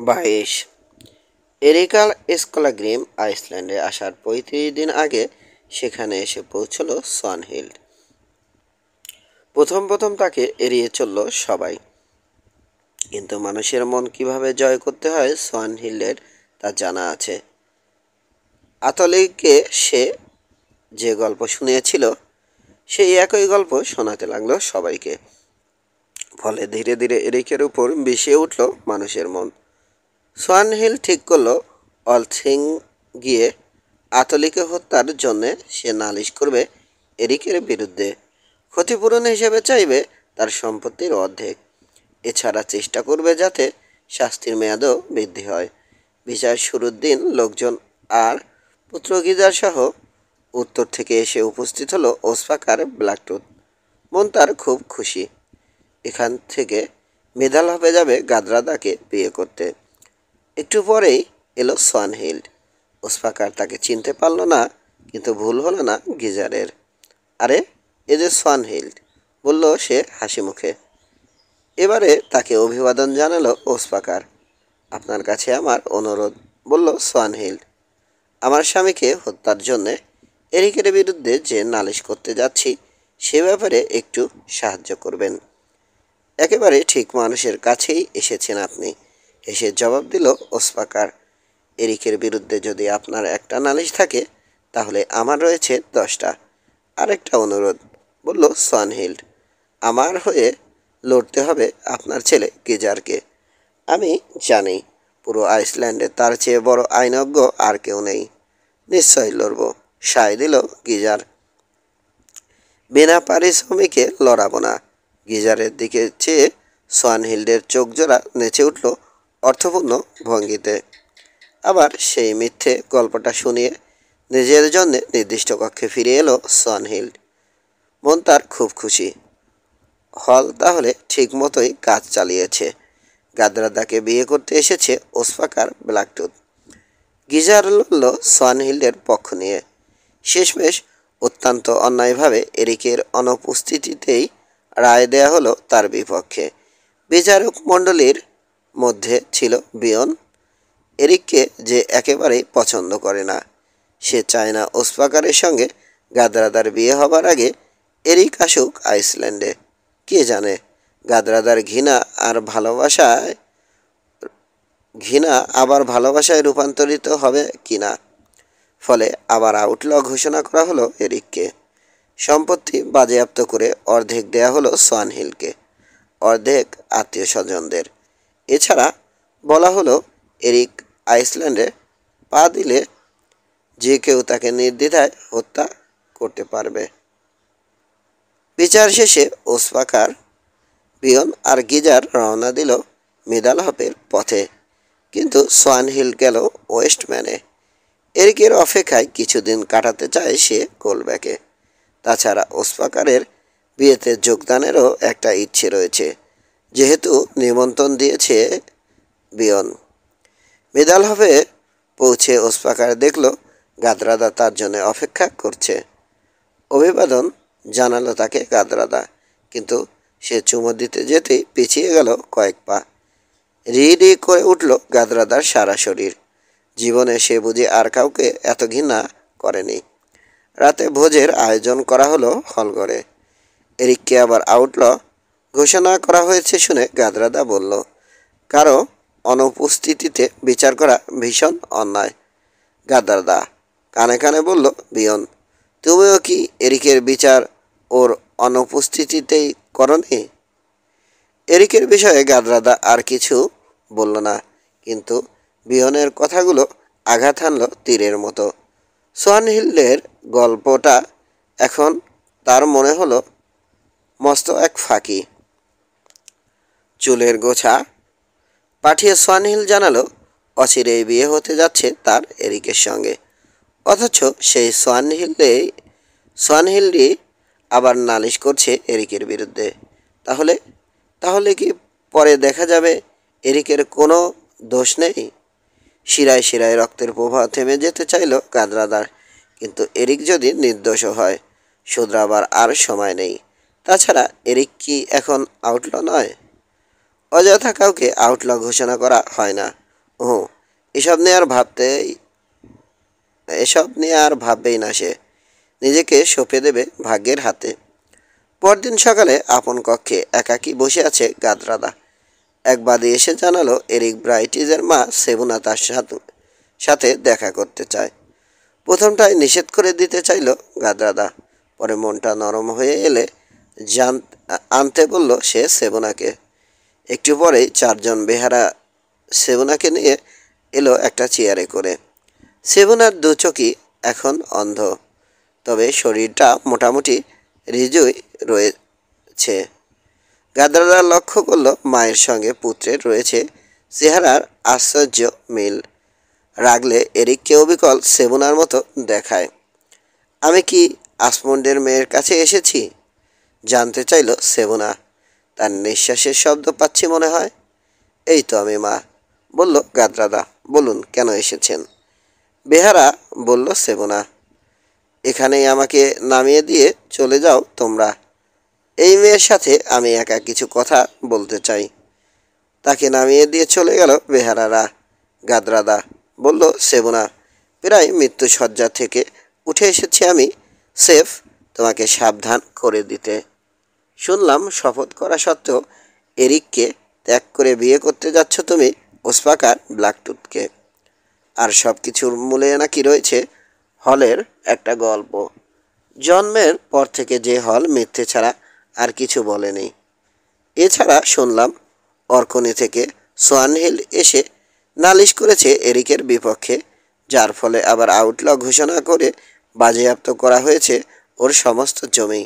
22 এরিকাল স্কলাগ্রিম আইসল্যান্ডে আসার ৩৫ দিন আগে সেখানে এসে পৌঁছল সোয়ানহিল্ড। প্রথম প্রথম তাকে এড়িয়ে চলল সবাই, কিন্তু মানুষের মন কিভাবে জয় করতে হয় সোয়ানহিল্ডের তা জানা আছে। আতলিকে সে যে গল্প শুনিয়েছিল সেই একই গল্প শোনাতে লাগলো সবাইকে। ফলে ধীরে ধীরে এরিকের উপর বিষিয়ে উঠল মানুষের মন। সোয়ানহিল্ড ঠিক করলো অলথিং গিয়ে আতলিকে হত্যার জন্যে সে নালিশ করবে এরিকের বিরুদ্ধে। ক্ষতিপূরণ হিসেবে চাইবে তার সম্পত্তির অর্ধেক। এছাড়া চেষ্টা করবে যাতে শাস্তির মেয়াদও বৃদ্ধি হয়। বিচার শুরুর দিন লোকজন আর পুত্র গিজার সহ উত্তর থেকে এসে উপস্থিত হলো ওসফাকার ব্ল্যাকটুথ। মন তার খুব খুশি। এখান থেকে মেধাল হবে যাবে গাদ্রাদাকে বিয়ে করতে। একটু পরেই এলো সোয়ানহিল্ড। ওসফাকার তাকে চিনতে পারল না, কিন্তু ভুল হলো না গিজারের। আরে, এ যে সোয়ানহিল্ড, বলল সে হাসি মুখে। এবারে তাকে অভিবাদন জানালো ওসফাকার। আপনার কাছে আমার অনুরোধ, বলল সোয়ানহিল্ড। আমার স্বামীকে হত্যার জন্যে এরিকের বিরুদ্ধে যে নালিশ করতে যাচ্ছি সে ব্যাপারে একটু সাহায্য করবেন। একেবারে ঠিক মানুষের কাছেই এসেছেন আপনি, এসে জবাব দিল ওসফাকার। এরিকের বিরুদ্ধে যদি আপনার একটা নালিশ থাকে তাহলে আমার রয়েছে 10টা। আরেকটা অনুরোধ, বলল সোয়ানহিল্ড। আমার হয়ে লড়তে হবে আপনার ছেলে গিজারকে। আমি জানি পুরো আইসল্যান্ডে তার চেয়ে বড় আইনজ্ঞ আর কেউ নেই। নিশ্চয়ই লড়ব, সায় দিল গিজার। বিনা পারিশ্রমিকে লড়াবো না। গিজারের দিকে চেয়ে সোয়ানহিল্ডের চোখ জোড়া নেচে উঠল অর্থপূর্ণ ভঙ্গিতে। আবার সেই মিথ্যে গল্পটা শুনিয়ে নিজের জন্যে নির্দিষ্ট কক্ষে ফিরে এলো সোয়ানহিল্ড। মন তার খুব খুশি। হল তাহলে ঠিক মতোই কাজ চালিয়েছে। গাদ্রাদাকে বিয়ে করতে এসেছে ওসফাকার ব্ল্যাকটুথ। গিজার লড়ল সোয়ানহিল্ডের পক্ষ নিয়ে। শেষমেশ অত্যন্ত অন্যায়ভাবে এরিকের অনুপস্থিতিতেই রায় দেয়া হলো তার বিপক্ষে। বিচারক মণ্ডলীর মধ্যে ছিল বিয়ন। এরিককে যে একেবারেই পছন্দ করে না। সে চায় না ওসফাকারের সঙ্গে গাদ্রাদার বিয়ে হবার আগে এরিক আসুক আইসল্যান্ডে। কে জানে গাদ্রাদার ঘৃণা আবার ভালোবাসায় রূপান্তরিত হবে কিনা। ফলে আবার আউটল ঘোষণা করা হলো এরিককে। সম্পত্তি বাজেয়াপ্ত করে অর্ধেক দেয়া হলো সোয়ানহিল্ডকে, অর্ধেক আত্মীয় স্বজনদের। এছাড়া বলা হলো এরিক আইসল্যান্ডে পা দিলে যে কেউ তাকে নির্দ্বিধায় হত্যা করতে পারবে। বিচার শেষে ওসফাকার, বিয়ন আর গিজার রওনা দিল মিদালহপের পথে, কিন্তু সোয়ানহিল্ড গেল ওয়েস্টম্যানে। এরিকের অপেক্ষায় কিছুদিন কাটাতে চায় সে কোলব্যাকে। তাছাড়া ওসফাকারের বিয়েতে যোগদানেরও একটা ইচ্ছে রয়েছে, যেহেতু নিমন্ত্রণ দিয়েছে বিয়ন। মিদালহপে পৌঁছে ওসফাকার দেখল গাদ্রাদা তার জন্য অপেক্ষা করছে। অভিবাদন জানালো তাকে গাদ্রাদা, কিন্তু সে চুমো দিতে যেতেই পিছিয়ে গেল কয়েক পা। রি রি করে উঠল গাদ্রাদার সারা শরীর। জীবনে সে বুঝি আর কাউকে এত ঘৃণা করেনি। রাতে ভোজের আয়োজন করা হলো হলঘরে। এরিককে আবার আউটল ঘোষণা করা হয়েছে শুনে গাদ্রাদা বলল, কারো অনুপস্থিতিতে বিচার করা ভীষণ অন্যায়। গাদ্রাদা কানে কানে বলল বিয়ন, তুমিও কি এরিকের বিচার ওর অনুপস্থিতিতেই করনি? এরিকের বিষয়ে গাদ্রাদা আর কিছু বলল না, কিন্তু বিয়নের কথাগুলো আঘাত হানল তীরের মতো। সোয়ানহিল্ডের গল্পটা এখন তার মনে হলো মস্ত এক ফাঁকি। চুলের গোছা পাঠিয়ে সোয়ানহিল্ড জানালো অচিরেই বিয়ে হতে যাচ্ছে তার এরিকের সঙ্গে। অথচ সেই সোয়ানহিল্ডই আবার নালিশ করছে এরিকের বিরুদ্ধে। তাহলে তাহলে কি পরে দেখা যাবে এরিকের কোনো দোষ নেই? শিরায় শিরায় রক্তের প্রবাহ থেমে যেতে চাইল গাদ্রাদার, কিন্তু এরিক যদি নির্দোষও হয় শুধরাবার আর সময় নেই। তাছাড়া এরিক কি এখন আউটল নয়? অযথা কাউকে আউটল ঘোষণা করা হয় না। ও, এসব নিয়ে আর ভাবতে এসব নিয়ে আর ভাববেই না সে। নিজেকে সঁপে দেবে ভাগ্যের হাতে। পরদিন সকালে আপন কক্ষে একাকী বসে আছে গাদরাদা। এক বাদী এসে জানালো এরিক ব্রাইটিজের মা সেবুনা তার সাথে দেখা করতে চায়। প্রথমটায় নিষেধ করে দিতে চাইল গাদরাদা, পরে মনটা নরম হয়ে এলে জান আনতে বলল সে সেবুনাকে। একটু পরেই চারজন বেহারা সেবুনাকে নিয়ে এলো একটা চেয়ারে করে। সেবুনার দু চোখই এখন অন্ধ, তবে শরীরটা মোটামুটি রিজুই রয়েছে। গাদরাদা লক্ষ্য করল মায়ের সঙ্গে পুত্রের রয়েছে চেহারার আশ্চর্য মিল। রাগলে এরিককে অবিকল সেবুনার মতো দেখায়। আমি কি আসমন্ডের মেয়ের কাছে এসেছি? জানতে চাইল সেবুনা। তার নিঃশ্বাসের শব্দ পাচ্ছি মনে হয়। এই তো আমি মা, বলল গাদরাদা। বলুন কেন এসেছেন? বেহারা বলল সেবুনা। এখানেই আমাকে নামিয়ে দিয়ে চলে যাও তোমরা। এই মেয়ের সাথে আমি একা কিছু কথা বলতে চাই। তাকে নামিয়ে দিয়ে চলে গেল বেহারারা। গাদরাদা বলল সেবুনা, প্রায় মৃত্যুশয্যা থেকে উঠে এসেছি আমি, সেফ তোমাকে সাবধান করে দিতে। শুনলাম শপথ করা সত্ত্বেও এরিককে ত্যাগ করে বিয়ে করতে যাচ্ছ তুমি ওসপাকার ব্ল্যাকটুথকে। আর সব কিছুর মূলে নাকি রয়েছে হলের একটা গল্প। জন্মের পর থেকে যে হল মিথ্যে ছাড়া আর কিছু বলেনি। এছাড়া শুনলাম অর্কনি থেকে সোয়ানহিল এসে নালিশ করেছে এরিকের বিপক্ষে, যার ফলে আবার আউটল ঘোষণা করে বাজেয়াপ্ত করা হয়েছে ওর সমস্ত জমি।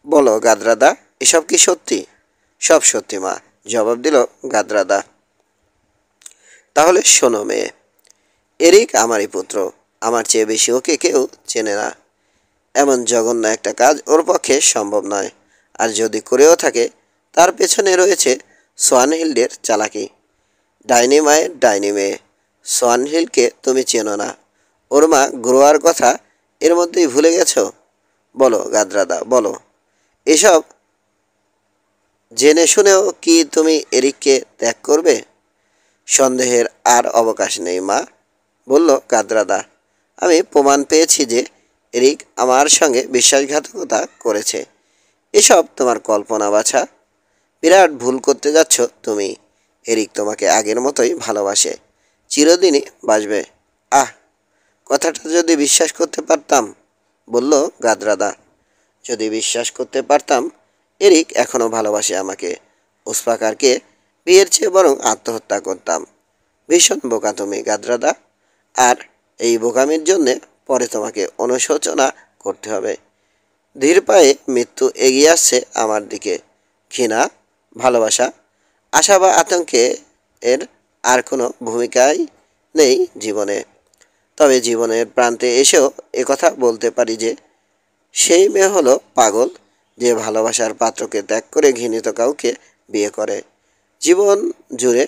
বলো গাদরাদা, এসব কি সত্যি? সব সত্যি মা, জবাব দিল গাদরাদা। তাহলে শোনো মেয়ে, এরিক আমারই পুত্র। আমার চেয়ে বেশি ওকে কেউ চেনে না। এমন জঘন্য একটা কাজ ওর পক্ষে সম্ভব নয়। আর যদি করেও থাকে, তার পেছনে রয়েছে সোয়ানহিল্ডের চালাকি। ডাইনি মায়ের ডাইনি মেয়ে। সোয়ানহিলকে তুমি চেনো না। ওর মা গ্রোয়ার কথা এর মধ্যেই ভুলে গেছো? বলো গাদরাদা, বলো। এসব জেনে শুনেও কি তুমি এরিককে ত্যাগ করবে? সন্দেহের আর অবকাশ নেই মা, বলল গাদরাদা। আমি প্রমাণ পেয়েছি যে এরিক আমার সঙ্গে বিশ্বাসঘাতকতা করেছে। এসব তোমার কল্পনা বাছা। বিরাট ভুল করতে যাচ্ছ তুমি। এরিক তোমাকে আগের মতোই ভালোবাসে, চিরদিনই বাসবে। আহ, কথাটা যদি বিশ্বাস করতে পারতাম, বলল গাদরাদা। যদি বিশ্বাস করতে পারতাম এরিক এখনও ভালোবাসে আমাকে, ওসপাকারকে বিয়ের চেয়ে বরং আত্মহত্যা করতাম। ভীষণ বোকা তুমি গাদরাদা, আর এই বোকামির জন্যে পরে তোমাকে অনুশোচনা করতে হবে। ধীর পায়ে মৃত্যু এগিয়ে আসছে আমার দিকে। ঘৃণা, ভালোবাসা, আশা বা আতঙ্কে এর আর কোনো ভূমিকাই নেই জীবনে। তবে জীবনের প্রান্তে এসেও একথা বলতে পারি যে সেই মেয়ে হলো পাগল, যে ভালোবাসার পাত্রকে ত্যাগ করে ঘৃণিত কাউকে বিয়ে করে। জীবন জুড়ে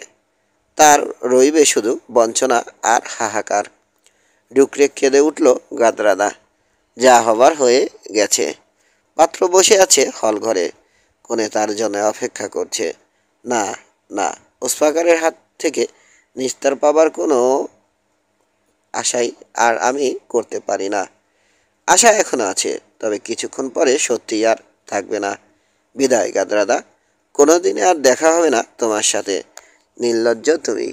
তার রইবে শুধু বঞ্চনা আর হাহাকার। ডুকরে কেঁদে উঠল গাদরাদা। যা হবার হয়ে গেছে। পাত্র বসে আছে হল ঘরে, কোণে তার জন্য অপেক্ষা করছে। না, না, ওসপাকারের হাত থেকে নিস্তার পাবার কোনো আশাই আর আমি করতে পারি না। আশা এখনো আছে, তবে কিছুক্ষণ পরে সত্যিই আর থাকবে না। বিদায় গাদরাদা, কোনো দিনে আর দেখা হবে না তোমার সাথে। নির্লজ্জ তুমি,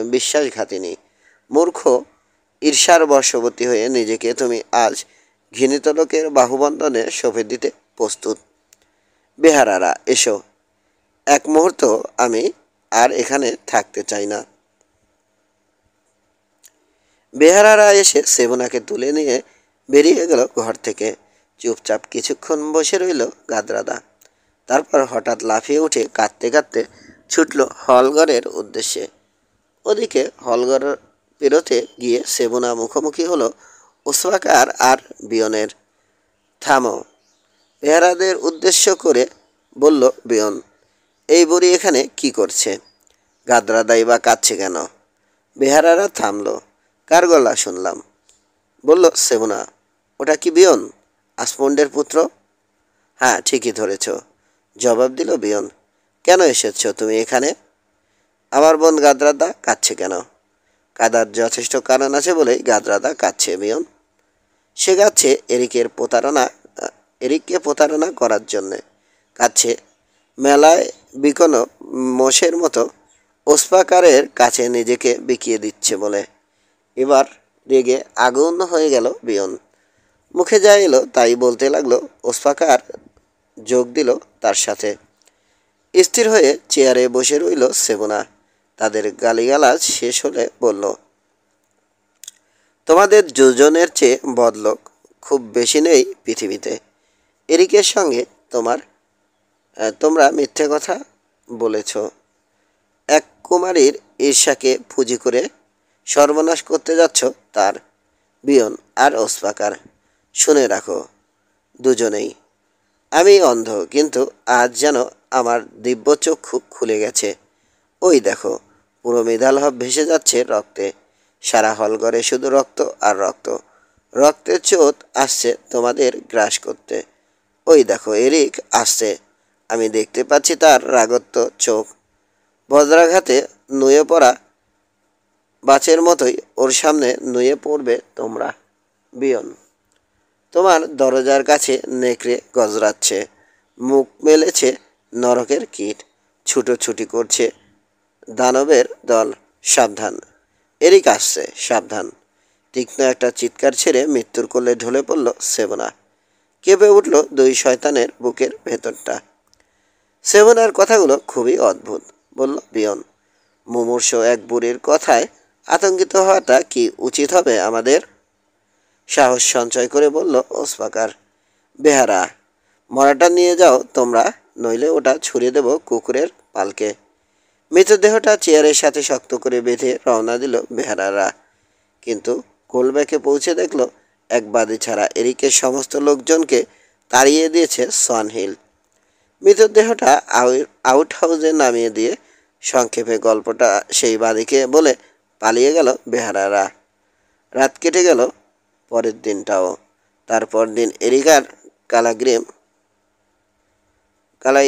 বিশ্বাসঘাতিনী, মূর্খ, ঈর্ষার বশবর্তী হয়ে নিজেকে তুমি আজ ঘৃণিত লোকের বাহুবন্ধনে সঁপে দিতে প্রস্তুত। বেহারারা এসো, এক মুহূর্ত আমি আর এখানে থাকতে চাই না। বেহারারা এসে সেবনাকে তুলে নিয়ে বেরিয়ে গেল ঘর থেকে। চুপচাপ কিছুক্ষণ বসে রইল গাদরাদা। তারপর হঠাৎ লাফিয়ে উঠে কাঁদতে কাঁদতে ছুটল হলঘরের উদ্দেশ্যে। ওদিকে হলঘর পেরোতে গিয়ে সেবনা মুখোমুখি হলো ওসওয়াকার আর বিয়নের। থামো, বেহারাদের উদ্দেশ্য করে বলল বিয়ন। এই বুড়ি এখানে কি করছে? গাদরাদাই বা কাঁদছে কেন? বেহারারা থামলো। কার গলা শুনলাম? বলল সেবনা। ওটা কি বিয়ন, আসমন্ডের পুত্র? হ্যাঁ, ঠিকই ধরেছ, জবাব দিল বিয়ন। কেন এসেছ তুমি এখানে? আমার বোন গাদ্রাদা কাঁদছে কেন? কাদার যথেষ্ট কারণ আছে বলেই গাদ্রাদা কাঁদছে বিয়ন। সে কাঁদছে এরিককে প্রতারণা করার জন্যে কাঁদছে। মেলায় বিকোনো মোষের মতো ওসপাকারের কাছে নিজেকে বিকিয়ে দিচ্ছে বলে। এবার রেগে আগুন হয়ে গেল বিয়ন। মুখে যা এলো তাই বলতে লাগলো। ওসপাকার যোগ দিল তার সাথে। স্থির হয়ে চেয়ারে বসে রইল সেবনা। তাদের গালিগালাজ শেষ হলে বলল, তোমাদের দুজনের চেয়ে বদলোক খুব বেশি নেই পৃথিবীতে। এরিকের সঙ্গে তোমরা মিথ্যে কথা বলেছ। এক কুমারীর ঈর্ষাকে পুঁজি করে সর্বনাশ করতে যাচ্ছ তার। বিয়ন আর ওসপাকার, শুনে রাখো দুজনেই, আমি অন্ধ, কিন্তু আজ যেন আমার দিব্য চক্ষু খুলে গেছে। ওই দেখো, পুরো মেধালহব ভেসে যাচ্ছে রক্তে। সারা হলঘরে শুধু রক্ত আর রক্ত। রক্তের চোট আসছে তোমাদের গ্রাস করতে। ওই দেখো, এরিক আসছে। আমি দেখতে পাচ্ছি তার রাগত্ব চোখ। বজ্রাঘাতে নুয়ে পড়া বাচের মতোই ওর সামনে নুয়ে পড়বে তোমরা। বিয়ন, তোমার দরজার কাছে নেকড়ে গজরাচ্ছে। মুখ মেলেছে নরকের কীট। ছুটোছুটি করছে দানবের দল। সাবধান, এরিক আসছে, সাবধান। তীক্ষ্ণ একটা চিৎকার ছেড়ে মৃত্যুর কোলে ঢলে পড়ল সেবনা। কেঁপে উঠল দুই শয়তানের বুকের ভেতরটা। সেবনার কথাগুলো খুবই অদ্ভুত, বলল বিয়ন। মুমূর্ষ এক বুড়ির কথায় আতঙ্কিত হওয়াটা কি উচিত হবে আমাদের? সাহস সঞ্চয় করে বলল ওসপাকার। বেহারা, মরাটা নিয়ে যাও তোমরা, নইলে ওটা ছুঁড়ে দেব কুকুরের পালকে। মৃতদেহটা চেয়ারের সাথে শক্ত করে বেঁধে রওনা দিল বেহারারা। কিন্তু কোলব্যাকে পৌঁছে দেখল এক বাদী ছাড়া এরিকের সমস্ত লোকজনকে তাড়িয়ে দিয়েছে সনহিল। মৃতদেহটা আউট হাউসে নামিয়ে দিয়ে সংক্ষেপে গল্পটা সেই বাদীকে বলে পালিয়ে গেল বেহারারা। রাত কেটে গেল, পরের দিনটাও। তারপর দিন এরিকার কালাগ্রিম কালাই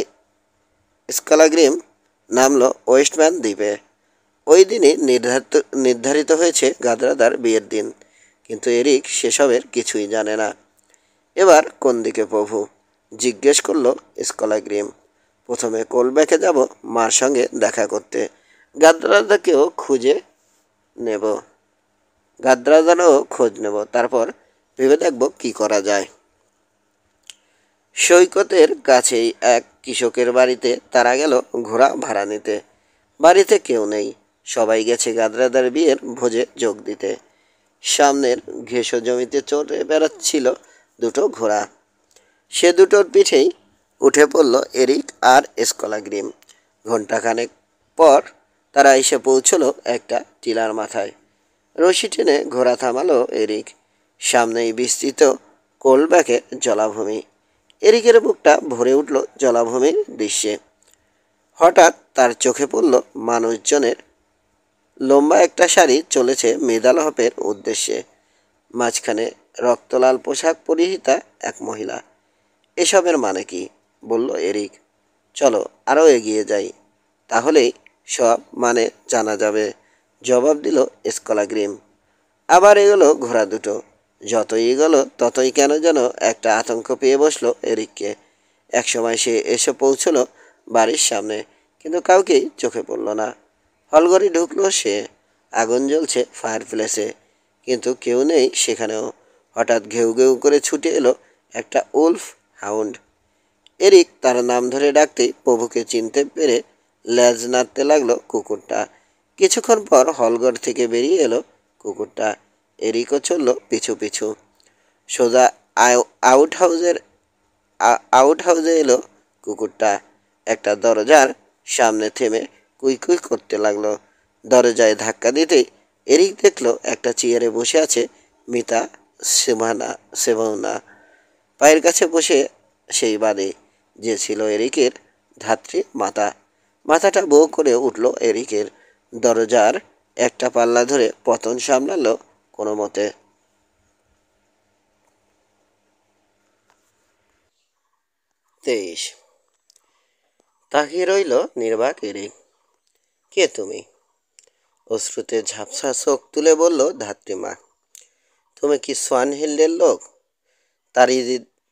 স্কালাগ্রিম নামলো ওয়েস্টম্যান দ্বীপে। ওই দিনই নির্ধারিত হয়েছে গাদ্রাদার বিয়ের দিন। কিন্তু এরিক সেসবের কিছুই জানে না। এবার কোন দিকে প্রভু, জিজ্ঞেস করল স্কলাগ্রিম। প্রথমে কোলব্যাকে যাব মার সঙ্গে দেখা করতে। গাদ্রাদাকেও খুঁজে নেব গাদ্রাদারও খোঁজ নেব, তারপর ভেবে দেখব কি করা যায়। সৈকতের কাছেই এক কৃষকের বাড়িতে তারা গেল ঘোড়া ভাড়া নিতে। বাড়িতে কেউ নেই, সবাই গেছে গাদ্রাদার বিয়ের ভোজে যোগ দিতে। সামনের ঘেঁষো জমিতে চড়ে বেড়াচ্ছিল দুটো ঘোড়া। সে দুটোর পিঠেই উঠে পড়ল এরিক আর স্কলাগ্রিম। ঘণ্টাখানেক পর তারা এসে পৌঁছলো একটা টিলার মাথায়। রশি টেনে ঘোড়া থামালো এরিক। সামনেই বিস্তৃত কোলব্যাকের জলাভূমি। এরিকের বুকটা ভরে উঠল জলাভূমির দৃশ্যে। হঠাৎ তার চোখে পড়ল মানুষজনের লম্বা একটা সারি চলেছে মেদালহপের উদ্দেশ্যে। মাঝখানে রক্তলাল পোশাক পরিহিতা এক মহিলা। এসবের মানে কি? বলল এরিক। চলো আরও এগিয়ে যাই, তাহলেই সব মানে জানা যাবে, জবাব দিল স্কলাগ্রিম। আবার এগোলো ঘোড়া দুটো। যতই এগোলো ততই কেন যেন একটা আতঙ্ক পেয়ে বসলো এরিককে। একসময় সে এসে পৌঁছলো বাড়ির সামনে, কিন্তু কাউকেই চোখে পড়ল না। হলঘরে ঢুকলো সে। আগুন জ্বলছে ফায়ার প্লেসে, কিন্তু কেউ নেই সেখানেও। হঠাৎ ঘেউ ঘেউ করে ছুটে এলো একটা উলফ হাউন্ড। এরিক তার নাম ধরে ডাকতেই প্রভুকে চিনতে পেরে লেজ নাড়তে লাগলো কুকুরটা। কিছুক্ষণ পর হলঘর থেকে বেরিয়ে এলো কুকুরটা। এরিকও চলল পিছু পিছু। সোজা আউট হাউসের আউট হাউসে এলো কুকুরটা। একটা দরজার সামনে থেমে কুই কুই করতে লাগলো। দরজায় ধাক্কা দিতেই এরিক দেখলো একটা চেয়ারে বসে আছে মিতা সেভানা। পায়ের কাছে বসে সেই বাদে, যে ছিল এরিকের ধাত্রী মাতা। মাথাটা বউ করে উঠল এরিকের। দরজার একটা পাল্লা ধরে পতন সামলালো কোনো মতে। 23। তাকিয়ে রইল নির্বাক এরিক। কে তুমি? অশ্রুতে ঝাপসা চোখ তুলে বলল ধাত্রীমা। তুমি কি সোয়ানহিল্ডের লোক?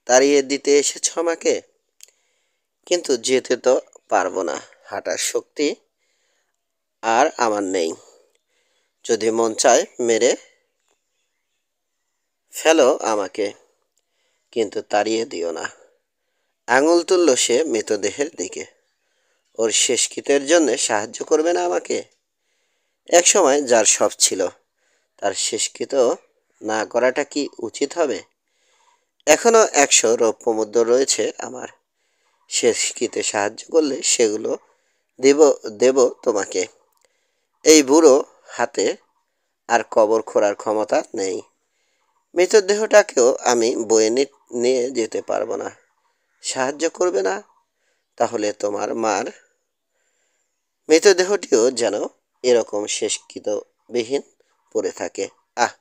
তাড়িয়ে দিতে এসেছ আমাকে? কিন্তু যেতে তো পারবো না, হাঁটার শক্তি আর আমার নেই। যদি মন চায় মেরে ফেলো আমাকে, কিন্তু তাড়িয়ে দিও না। আঙুল তুলল সে মৃতদেহের দিকে। ওর শেষকৃত্যের জন্য সাহায্য করবে না আমাকে? একসময় যার সব ছিল, তার শেষকৃত্য না করাটা কি উচিত হবে? এখনো 100 রৌপ্য মুদ্রা রয়েছে আমার। শেষকৃত্যে সাহায্য করলে সেগুলো দেব দেব তোমাকে। এই বুড়ো হাতে আর কবর খোঁড়ার ক্ষমতা নেই। মৃতদেহটাকেও আমি বয়ে নিয়ে যেতে পারবো না। সাহায্য করবে না? তাহলে তোমার মার মৃতদেহটিও যেন এরকম শেষকৃতবিহীন পড়ে থাকে। আহ,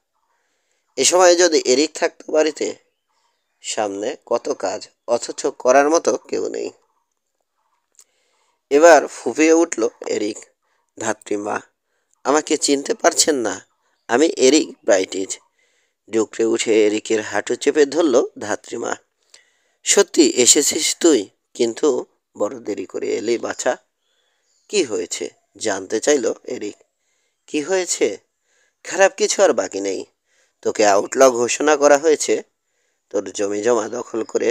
এ সময় যদি এরিক থাকতো বাড়িতে। সামনে কত কাজ, অথচ করার মতো কেউ নেই। এবার ফুঁপিয়ে উঠল এরিক। ধাত্রীমা, আমাকে চিনতে পারছেন না? আমি এরিক ব্রাইটিজ। ডুকরে উঠে এরিকের হাঁটু চেপে ধরল ধাত্রীমা। সত্যি এসেছিস তুই? কিন্তু বড় দেরি করে এলি বাছা। কি হয়েছে জানতে চাইল এরিক। কি হয়েছে? খারাপ কিছু আর বাকি নেই। তোকে আউটল ঘোষণা করা হয়েছে। তোর জমি জমা দখল করে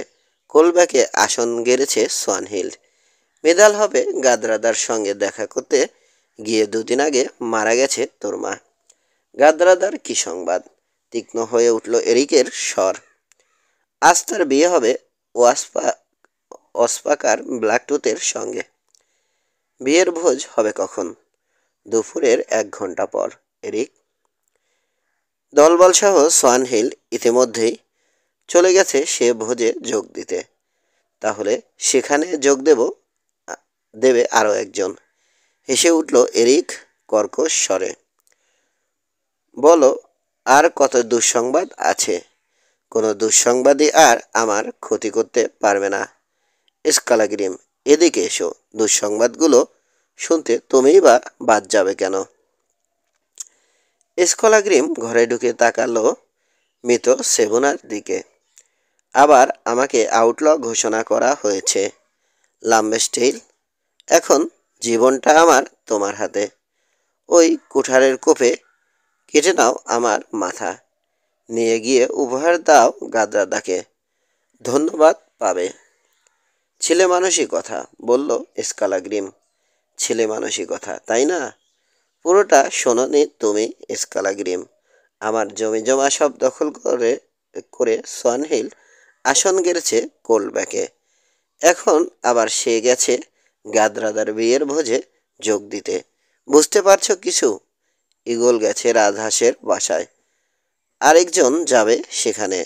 কোলব্যাকে আসন গেড়েছে সোয়ানহিল্ড। মেদাল হবে গাদরাদার সঙ্গে দেখা করতে গিয়ে 2 দিন আগে মারা গেছে তোর মা। গাদরাদার কি সংবাদ? তীক্ষ্ণ হয়ে উঠল এরিকের স্বর। আজ তার বিয়ে হবে অস্পাকার ব্ল্যাকটুথের সঙ্গে। বিয়ের ভোজ হবে কখন? দুপুরের 1 ঘন্টা পর এরিক। দলবলসহ সোয়ানহিল ইতিমধ্যেই চলে গেছে সে ভোজে যোগ দিতে। তাহলে সেখানে যোগ দেবে আরও একজন। হেসে উঠল এরিক কর্কশ স্বরে। বলো, আর কত দুঃসংবাদ আছে? কোনো দুঃসংবাদই আর আমার ক্ষতি করতে পারবে না। স্কালাগ্রিম, এদিকে এসো। দুঃসংবাদগুলো শুনতে তুমিই বা বাদ যাবে কেন? স্কলাগ্রিম ঘরে ঢুকে তাকালো মৃত সেবুনার দিকে। আবার আমাকে আউটল ঘোষণা করা হয়েছে লাম্বেস্টেইল। এখন জীবনটা আমার তোমার হাতে। ওই কুঠারের কোপে কেটে নাও আমার মাথা। নিয়ে গিয়ে উপহার দাও গাদ্রাদাকে। ধন্যবাদ পাবে। ছেলে মানুষই কথা, বলল স্কালাগ্রিম। ছেলে মানুষই কথা, তাই না? পুরোটা শোনোনি তুমি স্কালাগ্রিম। আমার জমি জমা সব দখল করে করে সোয়ানহিল আসন গেড়েছে কোলব্যাকে। এখন আবার সে গেছে গাদরাদার বিয়ের ভোজে যোগ দিতে। বুঝতে পারছো কিছু? ঈগল গেছে রাজহাঁসের বাসায়, আরেকজন যাবে সেখানে।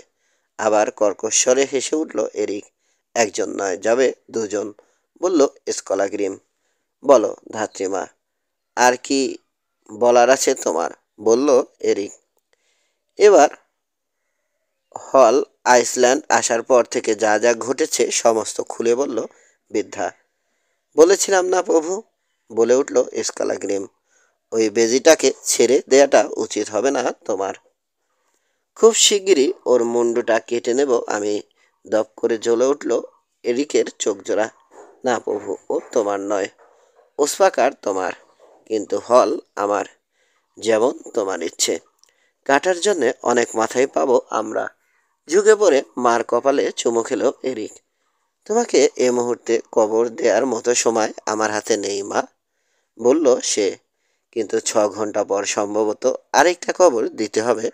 আবার কর্কশ্বরে হেসে উঠল এরিক। একজন নয়, যাবে 2 জন, বলল স্কলাগ্রিম। বলো ধাত্রীমা, আর কি বলার আছে তোমার? বলল এরিক। এবার হল আইসল্যান্ড আসার পর থেকে যা যা ঘটেছে সমস্ত খুলে বলল বৃদ্ধা। বলেছিলাম না প্রভু, বলে উঠল স্কালাগ্রিম। ওই বেজিটাকে ছেড়ে দেয়াটা উচিত হবে না তোমার। খুব শিগগিরই ওর মুন্ডুটা কেটে নেব আমি। দপ করে জ্বলে উঠল এরিকের চোখজোড়া। না প্রভু, ও তোমার নয়। ওসপাকার তোমার, কিন্তু হল আমার। যেমন তোমার ইচ্ছে। কাটার জন্যে অনেক মাথায় পাবো আমরা। ঝুঁকে পড়ে মার কপালে চুমু খেল এরিক। তোমাকে এ মুহূর্তে কবর দেওয়ার মতো সময় আমার হাতে নেই মা, বলল সে। কিন্তু 6 ঘন্টা পর সম্ভবত আরেকটা কবর দিতে হবে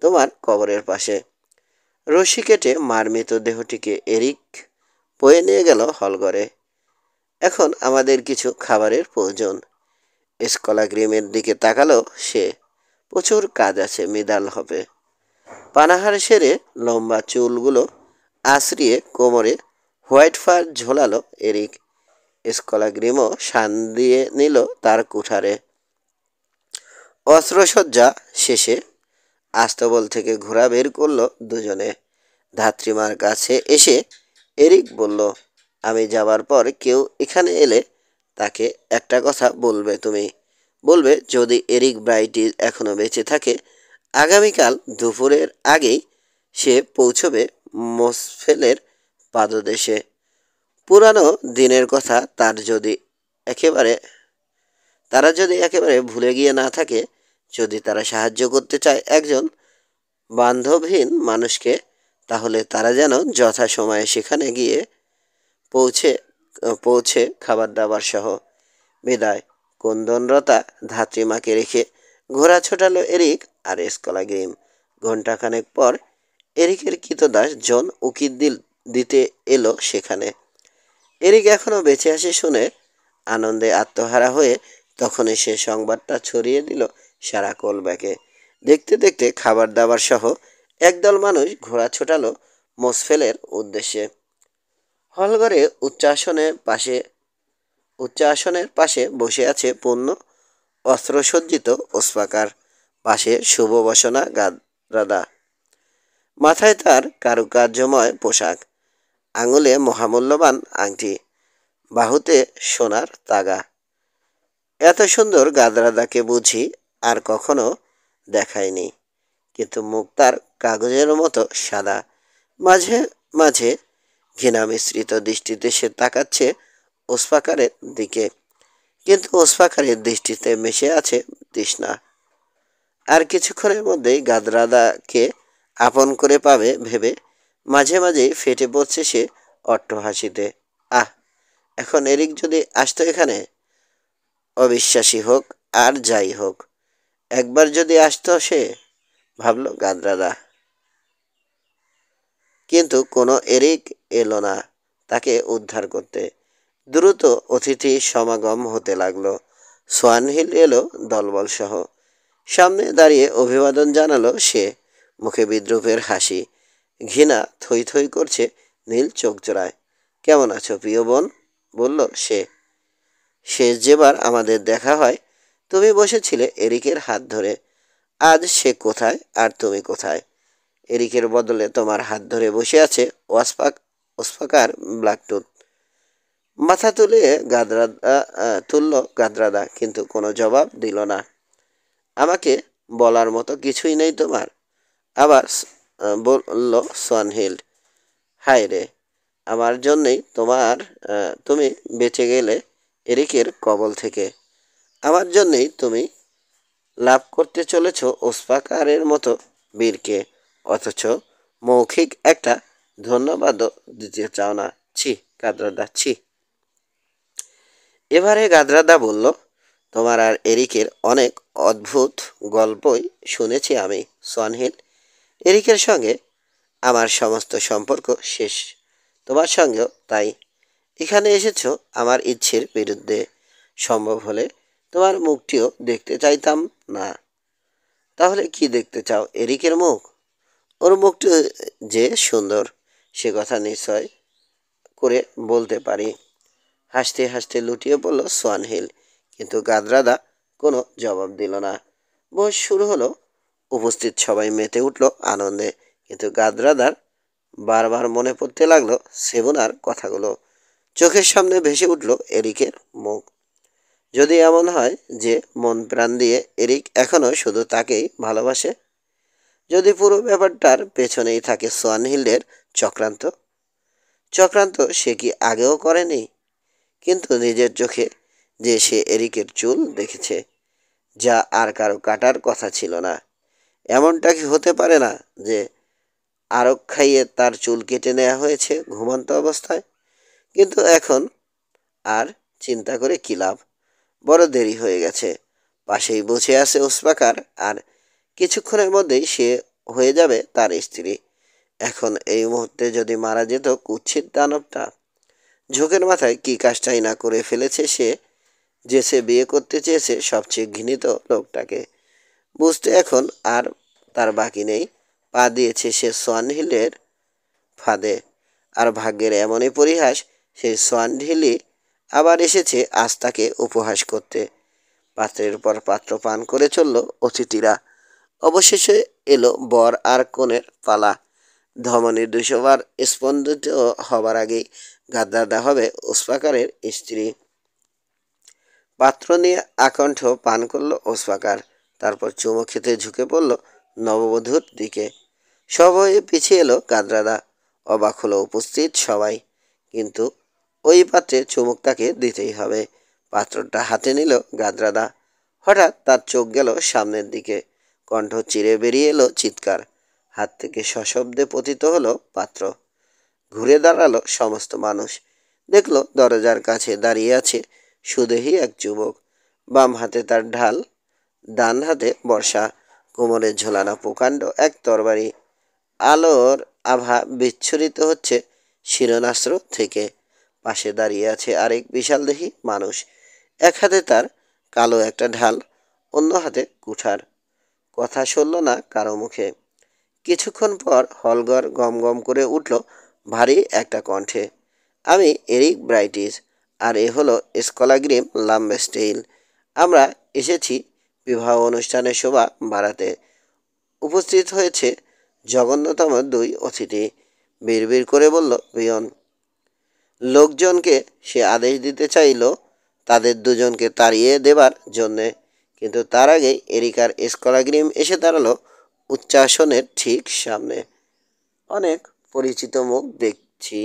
তোমার কবরের পাশে। রশি কেটে মার মৃতদেহটিকে এরিক বয়ে নিয়ে গেল হলঘরে। এখন আমাদের কিছু খাবারের প্রয়োজন। স্কলাগ্রিমের দিকে তাকালো সে। প্রচুর কাজ আছে, মিদাল হবে। পানাহার সেরে লম্বা চুলগুলো আশ্রিয়ে কোমরে হোয়াইট ফার ঝোলালো এরিক। স্কলাগ্রিমও শান দিয়ে নিল তার কুঠারে। অস্ত্রসজ্জা শেষে আস্তবল থেকে ঘোড়া বের করলো 2 জনে। ধাত্রীমার কাছে এসে এরিক বলল, আমি যাবার পর কেউ এখানে এলে তাকে একটা কথা বলবে তুমি। বলবে যদি এরিক ব্রাইটি এখনো বেঁচে থাকে আগামীকাল দুপুরের আগেই সে পৌঁছবে মোসফেলের পাদদেশে। পুরানো দিনের কথা একেবারে তারা যদি একেবারে ভুলে গিয়ে না থাকে, যদি তারা সাহায্য করতে চায় একজন বান্ধবহীন মানুষকে, তাহলে তারা যেন যথাসময়ে সেখানে গিয়ে পৌঁছে পৌঁছে খাবার দাবার সহ। বিদায়। কুন্দনরতা ধাত্রীমাকে রেখে ঘোড়া ছোটালো এরিক আর স্কলাগ্রিম। ঘণ্টাখানেক পর এরিকের কৃতদাস জন উকিল দিতে এলো সেখানে। এরিক এখনো বেঁচে আছে শুনে আনন্দে আত্মহারা হয়ে তখনই সে সংবাদটা ছড়িয়ে দিল সারা কোলব্যাকে। দেখতে দেখতে খাবার দাবার সহ একদল মানুষ ঘোড়া ছোটালো মোসফেলের উদ্দেশ্যে। হলঘরে উচ্চাসনের পাশে বসে আছে পূর্ণ অস্ত্রসজ্জিত ওসপাকার। পাশে শুভবাসনা গাদ্রাদা। মাথায় তার কারুকার্যময় পোশাক, আঙুলে মহামূল্যবান আংটি, বাহুতে সোনার তাগা। এত সুন্দর গাদ্রাদাকে বুঝি আর কখনো দেখায়নি। কিন্তু মুখ তার কাগজের মতো সাদা। মাঝে মাঝে ঘৃণা মিশ্রিত দৃষ্টিতে সে তাকাচ্ছে ওসপাকারের দিকে, কিন্তু ওসপাকারের দৃষ্টিতে মিশে আছে তৃষ্ণা। আর কিছুক্ষণের মধ্যেই গাদ্রাদাকে আপন করে পাবে ভেবে মাঝে মাঝেই ফেটে পড়ছে সে অট্টহাসিতে। আহ, এখন এরিক যদি আসতো এখানে, অবিশ্বাসী হোক আর যাই হোক, একবার যদি আসতো সে, ভাবল গাদ্রাদা। কিন্তু কোনো এরিক এলো না তাকে উদ্ধার করতে। দ্রুত অতিথি সমাগম হতে লাগলো। সোয়ানহিল এলো দলবল সহ। সামনে দাঁড়িয়ে অভিবাদন জানালো সে, মুখে বিদ্রুপের হাসি। ঘৃণা থই থই করছে নীল চোখ জোড়ায়। কেমন আছো প্রিয় বোন, বলল সে। শেষ যেবার আমাদের দেখা হয় তুমি বসেছিলে এরিকের হাত ধরে। আজ সে কোথায় আর তুমি কোথায়? এরিকের বদলে তোমার হাত ধরে বসে আছে ওসপাকার ব্ল্যাকটুথ। মাথা তুলল গাদ্রাদা, কিন্তু কোনো জবাব দিল না। আমাকে বলার মতো কিছুই নেই তোমার? আবার বলল সোয়ানহিল্ড। হায় রে, আমার জন্যেই তুমি বেঁচে গেলে এরিকের কবল থেকে। আমার জন্যেই তুমি লাভ করতে চলেছ ওসপাকারের মতো বীরকে, অথচ মৌখিক একটা ধন্যবাদও দিতে চাও না। ছি গাদ্রাদা, ছি। এবারে গাদ্রাদা বলল, তোমার আর এরিকের অনেক অদ্ভুত গল্পই শুনেছি আমি সোয়ানহিল। এরিকের সঙ্গে আমার সমস্ত সম্পর্ক শেষ, তোমার সঙ্গেও তাই। এখানে এসেছো আমার ইচ্ছের বিরুদ্ধে। সম্ভব হলে তোমার মুখটিও দেখতে চাইতাম না। তাহলে কি দেখতে চাও, এরিকের মুখ? ওর মুখটি যে সুন্দর সে কথা নিশ্চয় করে বলতে পারি। হাসতে হাসতে লুটিয়ে পড়ল সোয়ানহিল, কিন্তু গাদ্রাদা কোনো জবাব দিল না। বয়স শুরু হলো। উপস্থিত সবাই মেতে উঠল আনন্দে, কিন্তু গাদ্রাদার বারবার মনে পড়তে লাগলো সেবুনার কথাগুলো। চোখের সামনে ভেসে উঠল এরিকের মুখ। যদি এমন হয় যে মন প্রাণ দিয়ে এরিক এখনো শুধু তাকেই ভালোবাসে, যদি পুরো ব্যাপারটার পেছনেই থাকে সোয়ানহিল্ডের চক্রান্ত। চক্রান্ত সে কি আগেও করেনি? কিন্তু নিজের চোখে যে সে এরিকের চুল দেখেছে, যা আর কারো কাটার কথা ছিল না। এমনটা কি হতে পারে না যে আরক খাইয়ে তার চুল কেটে নেওয়া হয়েছে ঘুমন্ত অবস্থায়? কিন্তু এখন আর চিন্তা করে কী লাভ, বড় দেরি হয়ে গেছে। পাশেই বসে আছে ওসপাকার, আর কিছুক্ষণের মধ্যেই সে হয়ে যাবে তার স্ত্রী। এখন এই মুহূর্তে যদি মারা যেত কুৎসিত দানবটা। ঝোঁকের মাথায় কী কাজটাই না করে ফেলেছে সে, যে সে বিয়ে করতে চেয়েছে সবচেয়ে ঘৃণিত লোকটাকে। বুঝতে এখন আর তার বাকি নেই। পা দিয়েছে সে সোয়ানহিলের ফাঁদে। আর ভাগ্যের এমনই পরিহাস, সেই সোয়ানহিলই আবার এসেছে আজ তাকে উপহাস করতে। পাত্রের পর পাত্র পান করে চলল অতিথিরা। অবশেষে এলো বর আর কনের পালা। ধমনী 200 বার স্পন্দিত হবার আগেই গাদ্দারদা হবে ওসপাকারের স্ত্রী। পাত্র নিয়ে আকণ্ঠ পান করল ওসফাকার। তারপর চুমো খেতে ঝুঁকে পড়ল নববধূর দিকে। সবাই পিছিয়ে এলো গাদরাদা। অবাক হলো উপস্থিত সবাই। কিন্তু ওই পাত্রে চুমুক তাকে দিতেই হবে। পাত্রটা হাতে নিল গাদরাদা। হঠাৎ তার চোখ গেল সামনের দিকে। কণ্ঠ চিরে বেরিয়ে এলো চিৎকার। হাত থেকে সশব্দে পতিত হলো পাত্র। ঘুরে দাঁড়ালো সমস্ত মানুষ। দেখলো দরজার কাছে দাঁড়িয়ে আছে সুদেহী এক যুবক। বাম হাতে তার ঢাল, ডান হাতে বর্ষা, কোমরে ঝোলানো প্রকাণ্ড এক তরবারি। আলোর আভা বিচ্ছুরিত হচ্ছে শিরনাস্ত্র থেকে। পাশে দাঁড়িয়ে আছে আরেক বিশালদেহী মানুষ। এক হাতে তার কালো একটা ঢাল, অন্য হাতে কুঠার। কথা সরল না কারো মুখে। কিছুক্ষণ পর হলঘর গম গম করে উঠল ভারী একটা কণ্ঠে। আমি এরিক ব্রাইটিস, আর এ হলো স্কলাগ্রিম লাম্বেস্টেইল। আমরা এসেছি বিবাহ অনুষ্ঠানের শোভা বাড়াতে। উপস্থিত হয়েছে জঘন্যতম দুই অতিথি, বিড়বিড় করে বলল বিয়ন। লোকজনকে সে আদেশ দিতে চাইল তাদের দুজনকে তাড়িয়ে দেবার জন্যে, কিন্তু তার আগেই এরিকার স্কলাগ্রিম এসে দাঁড়ালো উচ্চাসনের ঠিক সামনে। অনেক পরিচিত মুখ দেখছি,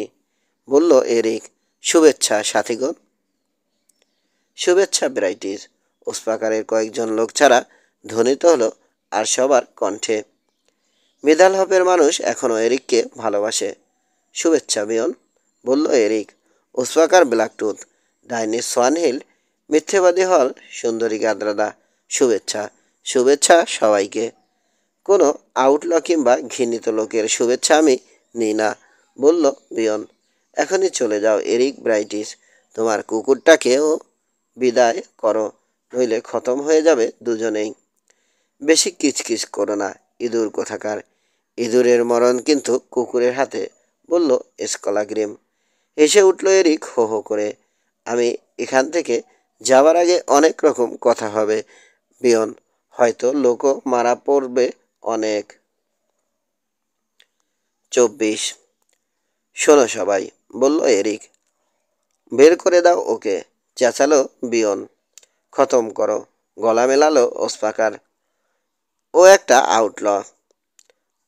বলল এরিক। শুভেচ্ছা সাথীগণ। শুভেচ্ছা ব্রাইটিস, ওসপাকারের কয়েকজন লোক ছাড়া ধ্বনিত হলো আর সবার কণ্ঠে। মিদালহপের মানুষ এখনও এরিককে ভালোবাসে। শুভেচ্ছা বিয়ন, বলল এরিক। ওসপাকার ব্ল্যাকটুথ, ডাইনি সোয়ানহিল, মিথ্যেবাদী হল সুন্দরী গাদরাদা। শুভেচ্ছা, শুভেচ্ছা সবাইকে। কোনো আউটল কিংবা ঘৃণিত লোকের শুভেচ্ছা আমি নিই না, বলল বিয়ন। এখনই চলে যাও এরিক ব্রাইটিস। তোমার কুকুরটাকেও বিদায় করো, নইলে খতম হয়ে যাবে দুজনেই। বেশি কিচকিচ করো না, ইঁদুর কোথাকার। ইঁদুরের মরণ কিন্তু কুকুরের হাতে, বলল স্কলাগ্রিম। হেসে উঠল এরিক হো হো করে। আমি এখান থেকে যাবার আগে অনেক রকম কথা হবে বিয়ন, হয়তো লোকও মারা পড়বে অনেক। 24। শোনো সবাই, বলল এরিক। বের করে দাও ওকে, চেঁচালো বিয়ন। খতম করো, গলা মেলালো ওসপাকার। ও একটা আউটল।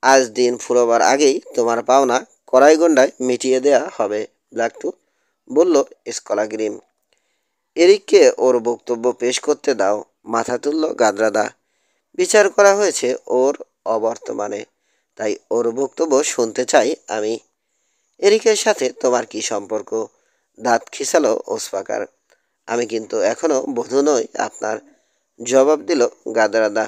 আজ দিন ফুরোবার আগেই তোমার পাওনা কড়াইগন্ডায় মিটিয়ে দেয়া হবে ব্ল্যাকটুথ, বলল স্কলাগ্রিম। এরিককে ওর বক্তব্য পেশ করতে দাও, মাথা তুলল গাদরাদা। বিচার করা হয়েছে ওর অবর্তমানে, তাই ওর বক্তব্য শুনতে চাই আমি। এরিকের সাথে তোমার কি সম্পর্ক? দাঁত খিসালো ওসপাকার। আমি কিন্তু এখনো বধূ নই আপনার, জবাব দিল গাদরাদা।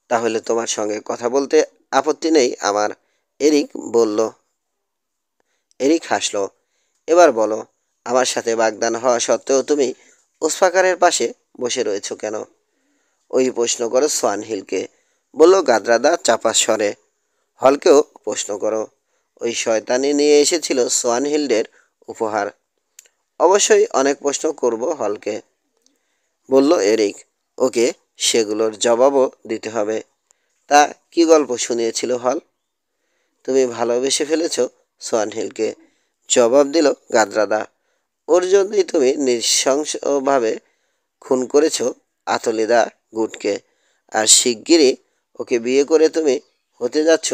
তাহলে তোমার সঙ্গে কথা বলতে আপত্তি নেই আমার, এরিক বলল। এরিক হাসল। এবার বলো, আমার সাথে বাগদান হওয়া সত্ত্বেও তুমি ওসপাকারের পাশে বসে রয়েছ কেন? ওই প্রশ্ন করো সোয়ানহিলকে, বলল গাদরাদা চাপা স্বরে। হলকেও প্রশ্ন করো। ওই শয়তানি নিয়ে এসেছিল সোয়ানহিল্ডের উপহার। অবশ্যই অনেক প্রশ্ন করব হলকে, বলল এরিক। ওকে সেগুলোর জবাবও দিতে হবে। তা কি গল্প শুনিয়েছিল হল? তুমি ভালোবেসে ফেলেছ সোয়ানহিলকে, জবাব দিল গাদরাদা। ওর জন্যই তুমি নৃশংসভাবে খুন করেছ আতলিদা গুডকে, আর শিগগিরই ওকে বিয়ে করে তুমি হতে যাচ্ছ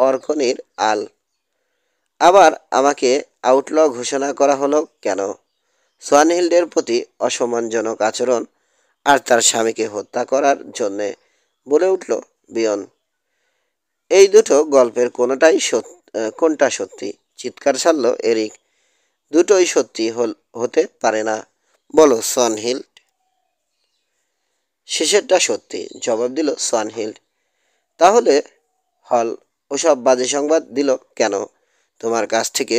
অর্কনির আল। আবার আমাকে আউটল ঘোষণা করা হলো কেন? সোয়ানহিল্ডের প্রতি অসম্মানজনক আচরণ আর তার স্বামীকে হত্যা করার জন্যে, বলে উঠল বিয়ন। এই দুটো গল্পের কোনটা সত্যি? চিৎকার ছাড়ল এরিক। দুটোই সত্যি হতে পারে না, বলো সোয়ানহিল। শেষেরটা সত্যি, জবাব দিল সোয়ানহিল। তাহলে হল ওসব বাজে সংবাদ দিল কেন? তোমার কাছ থেকে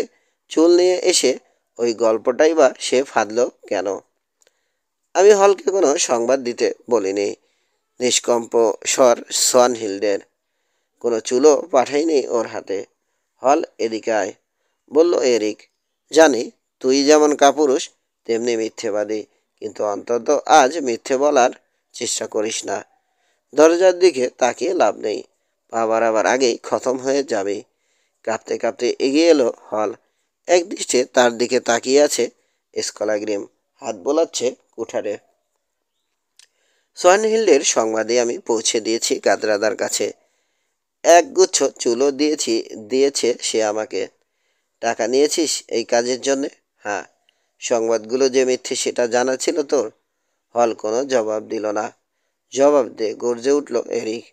চুল নিয়ে এসে ওই গল্পটাই বা সে ফাঁদল কেন? আমি হলকে কোনো সংবাদ দিতে বলিনি, নিষ্কম্প স্বর সোয়ানহিল্ডের। কোনো চুলও পাঠাইনি ওর হাতে। হল এদিকে আয়, বলল এরিক। জানি তুই যেমন কাপুরুষ তেমনি মিথ্যেবাদী, কিন্তু অন্তত আজ মিথ্যে বলার চেষ্টা করিস না। দরজার দিকে তাকিয়ে লাভ নেই, পা বাড়াবার আগেই খতম হয়ে যাবে। কাঁপতে কাঁপতে এগিয়ে এলো হল। এক দৃষ্টে তার দিকে তাকিয়ে আছে স্কলাগ্রিম। হাত বোলাচ্ছে কুঠারে। সোয়ানহিল্ডের সংবাদে আমি পৌঁছে দিয়েছি গাদরাদার কাছে। একগুচ্ছ চুলও দিয়েছে সে আমাকে। টাকা নিয়েছিস এই কাজের জন্যে? হ্যাঁ। সংবাদগুলো যে মিথ্যে সেটা জানা ছিল তোর? হল কোনো জবাব দিল না। জবাব দে, গর্জে উঠল এরিক।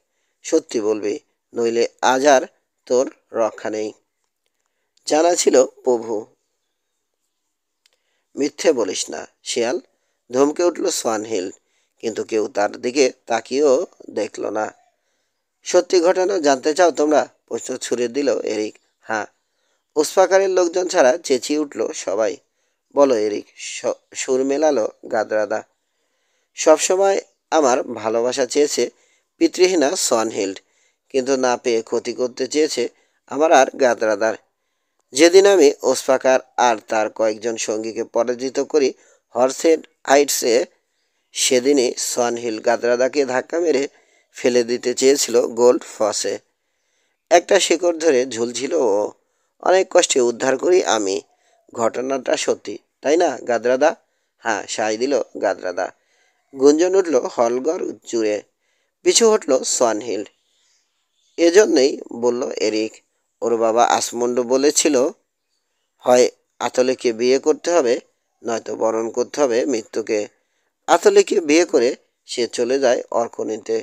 সত্যি বলবি, নইলে আজ আর তোর রক্ষা নেই। জানা ছিল প্রভু। মিথ্যে বলিস না শিয়াল, ধমকে উঠল সোয়ানহিল, কিন্তু কেউ তার দিকে তাকিয়েও দেখল না। সত্যি ঘটনা জানতে চাও তোমরা? প্রশ্ন ছুড়ে দিল এরিক। হ্যাঁ। উসপাকারের লোকজন ছাড়া চেঁচিয়ে উঠল সবাই। বলো এরিক, সুর মেলালো গাদরাদা। সবসময় আমার ভালোবাসা চেয়েছে পিতৃহীনা সোয়ানহিল্ড, কিন্তু না পেয়ে ক্ষতি করতে চেয়েছে আমার আর গাদরাদার। যেদিন আমি ওসপাকার আর তার কয়েকজন সঙ্গীকে পরাজিত করি হর্সহেড হাইটসে, সেদিনই সোয়ানহিল গাদরাদাকে ধাক্কা মেরে ফেলে দিতে চেয়েছিল গোল্ড ফসে। একটা শিকড় ধরে ঝুলছিল ও। অনেক কষ্টে উদ্ধার করি আমি। ঘটনাটা সত্যি, তাই না গাদরাদা? হ্যাঁ, সায় দিল গাদরাদা। গুঞ্জন উঠল হলঘর জুড়ে। পিছু হটল সোয়ানহিল। এজন্যেই বলল এরিক, ওর বাবা আসমন্ড বলেছিল হয় আতলেকে বিয়ে করতে হবে, নয়তো বরণ করতে হবে মৃত্যুকে। আতলেকে বিয়ে করে সে চলে যায় অর্কনিতে।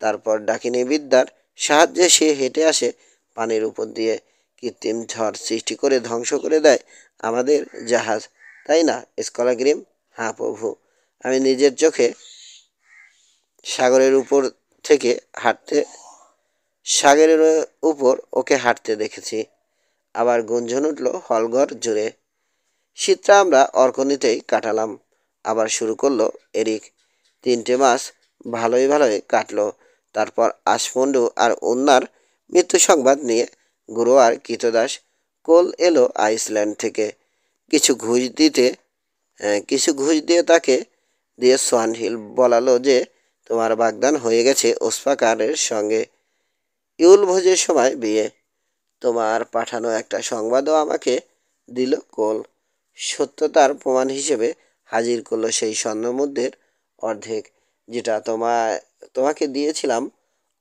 তারপর ডাকিনী বিদ্যার সাহায্যে সে হেঁটে আসে পানির উপর দিয়ে। কৃত্রিম ঝড় সৃষ্টি করে ধ্বংস করে দেয় আমাদের জাহাজ, তাই না স্কলাগ্রিম? হ্যাঁ প্রভু, আমি নিজের চোখে সাগরের উপর থেকে হাঁটতে সাগরের উপর ওকে হাঁটতে দেখেছি। আবার গুঞ্জন উঠল হলঘর জুড়ে। শীতটা আমরা অর্কনিতেই কাটালাম। আবার শুরু করলো এরিক। 3টে মাস ভালোই কাটলো। তারপর আসমন্ডু আর অন্যার মৃত্যু সংবাদ নিয়ে গুরু আর কৃতদাস কোল এলো আইসল্যান্ড থেকে। কিছু ঘুষ দিতে কিছু ঘুষ দিয়ে তাকে দিয়ে সোয়ানহিল বলালো যে তোমার বাগদান হয়ে গেছে ওসপাকারের সঙ্গে। ইউল ভোজের সময় বিয়ে। তোমার পাঠানো একটা সংবাদও আমাকে দিল কোল। সত্যতার প্রমাণ হিসেবে হাজির করলো সেই স্বর্ণমুদ্রের অর্ধেক, যেটা তোমাকে দিয়েছিলাম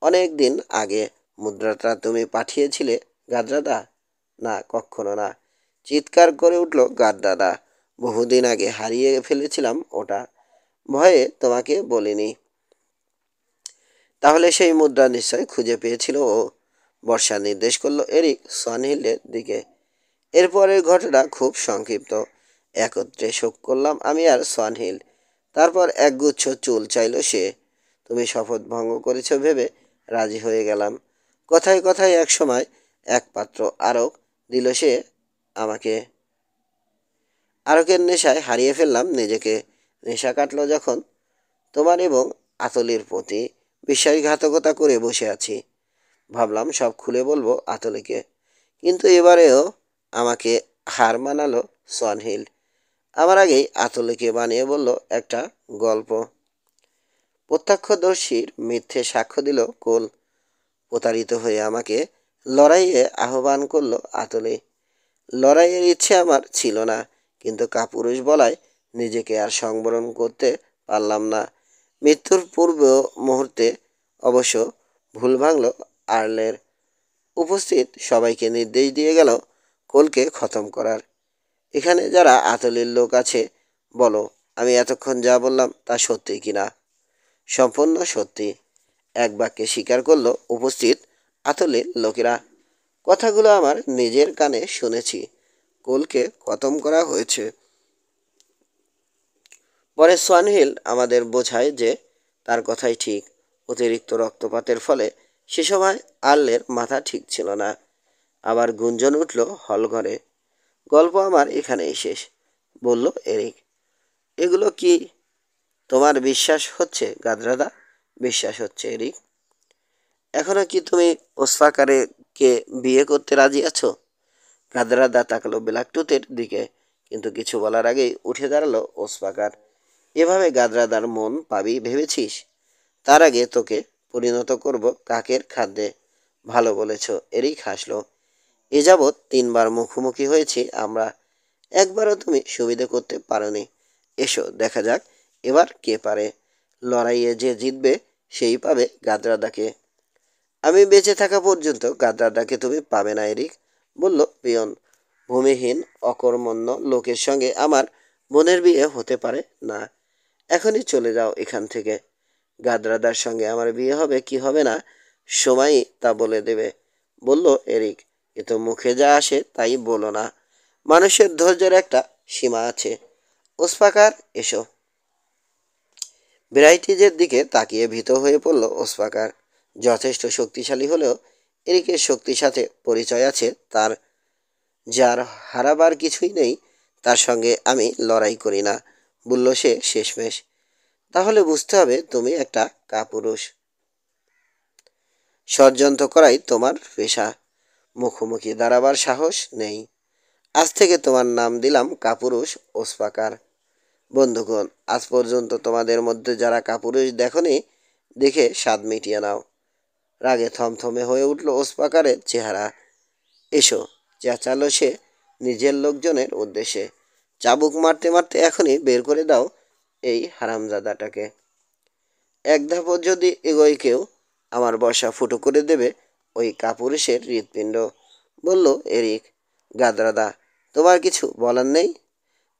অনেক দিন আগে। মুদ্রাটা তুমি পাঠিয়েছিলে গাদরাদা? না, কখনো না। চিৎকার করে উঠল গাদরাদা। বহুদিন আগে হারিয়ে ফেলেছিলাম ওটা, ভয়ে তোমাকে বলিনি। তাহলে সেই মুদ্রা নিশ্চয় খুঁজে পেয়েছিল ও। বর্ষা নির্দেশ করলো এরিক সোয়ানহিলের দিকে। এরপরের ঘটনা খুব সংক্ষিপ্ত। একত্রে শোক করলাম আমি আর সোয়ানহিল। তারপর একগুচ্ছ চুল চাইল সে। তুমি শপথ ভঙ্গ করেছ ভেবে রাজি হয়ে গেলাম। কথায় কথায় এক সময় এক পাত্র আরক দিল সে আমাকে। আরকের নেশায় হারিয়ে ফেললাম নিজেকে। নেশা কাটলো যখন তোমার এবং আতলির প্রতি বিশ্বাসঘাতকতা করে বসে আছি। ভাবলাম সব খুলে বলবো আতলিকে, কিন্তু এবারেও আমাকে হার মানালো সোয়ানহিল। আমার আগেই আতলিকে বানিয়ে বলল একটা গল্প। প্রত্যক্ষদর্শীর মিথ্যে সাক্ষ্য দিল কোল। প্রতারিত হয়ে আমাকে লড়াইয়ে আহ্বান করলো আতলি। লড়াইয়ের ইচ্ছে আমার ছিল না, কিন্তু কাপুরুষ বলায় নিজেকে আর সংবরণ করতে পারলাম না। মৃত্যুর পূর্ব মুহূর্তে অবশ্য ভুল ভাঙল আর্লের। উপস্থিত সবাইকে নির্দেশ দিয়ে গেল কোলকে খতম করার। এখানে যারা আতলের লোক আছে, বলো আমি এতক্ষণ যা বললাম তা সত্যি কিনা? সম্পূর্ণ সত্যি, এক বাক্যে স্বীকার করলো উপস্থিত আতলের লোকেরা। কথাগুলো আমার নিজের কানে শুনেছি। কোলকে খতম করা হয়েছে। পরে সোয়ানহিল আমাদের বোঝায় যে তার কথাই ঠিক। অতিরিক্ত রক্তপাতের ফলে সে সময় আর্লের মাথা ঠিক ছিল না। আবার গুঞ্জন উঠল হলঘরে। গল্প আমার এখানেই শেষ, বলল এরিক। এগুলো কি তোমার বিশ্বাস হচ্ছে গাদরাদা? বিশ্বাস হচ্ছে এরিক। এখনো কি তুমি ওসফাকারকে বিয়ে করতে রাজি আছো? গাদরাদা তাকালো ব্ল্যাকটুথের দিকে, কিন্তু কিছু বলার আগেই উঠে দাঁড়ালো ওসফাকার। এভাবে গাদরাদার মন পাবি ভেবেছিস? তার আগে তোকে পরিণত করব কাকের খাদ্যে। ভালো বলেছ, এরিক হাসলো। এ যাবৎ 3বার মুখোমুখি হয়েছি আমরা। একবারও তুমি সুবিধে করতে পারোনি। এসো দেখা যাক এবার কে পারে। লড়াইয়ে যে জিতবে সেই পাবে গাদ্রাদাকে। আমি বেঁচে থাকা পর্যন্ত গাদ্রাদাকে তুমি পাবে না এরিক, বলল পিয়ন। ভূমিহীন অকর্মণ্য লোকের সঙ্গে আমার বোনের বিয়ে হতে পারে না। এখনই চলে যাও এখান থেকে। গাদ্রাদার সঙ্গে আমার বিয়ে হবে কি হবে না সময়ই তা বলে দেবে, বলল এরিক। এ তো মুখে যা আসে তাই বলো না। মানুষের ধৈর্যের একটা সীমা আছে। ওসপাকার, এসো। ভ্যারাইটিজের দিকে তাকিয়ে ভীত হয়ে পড়ল ওসপাকার। যথেষ্ট শক্তিশালী হলেও এরিকের শক্তির সাথে পরিচয় আছে তার। যার হারাবার কিছুই নেই তার সঙ্গে আমি লড়াই করি না, বলল সে শেষমেশ। তাহলে বুঝতে হবে তুমি একটা কাপুরুষ। ষড়যন্ত্র করাই তোমার পেশা। মুখোমুখি দাঁড়াবার সাহস নেই। আজ থেকে তোমার নাম দিলাম কাপুরুষ ওসপাকার। বন্ধুগণ, আজ পর্যন্ত তোমাদের মধ্যে যারা কাপুরুষ দেখনি, দেখে স্বাদ মিটিয়ে নাও। রাগে থমথমে হয়ে উঠল ওসপাকারের চেহারা। এসো, চেঁচালো সে নিজের লোকজনের উদ্দেশ্যে। চাবুক মারতে মারতে এখনই বের করে দাও এই হারামজাদাটাকে। এক ধাপও যদি এগোয় কেউ, আমার বর্ষা ফুটো করে দেবে ওই কাপুরুষের হৃৎপিণ্ড, বলল এরিক। গাদ্রাদা, তোমার কিছু বলার নেই?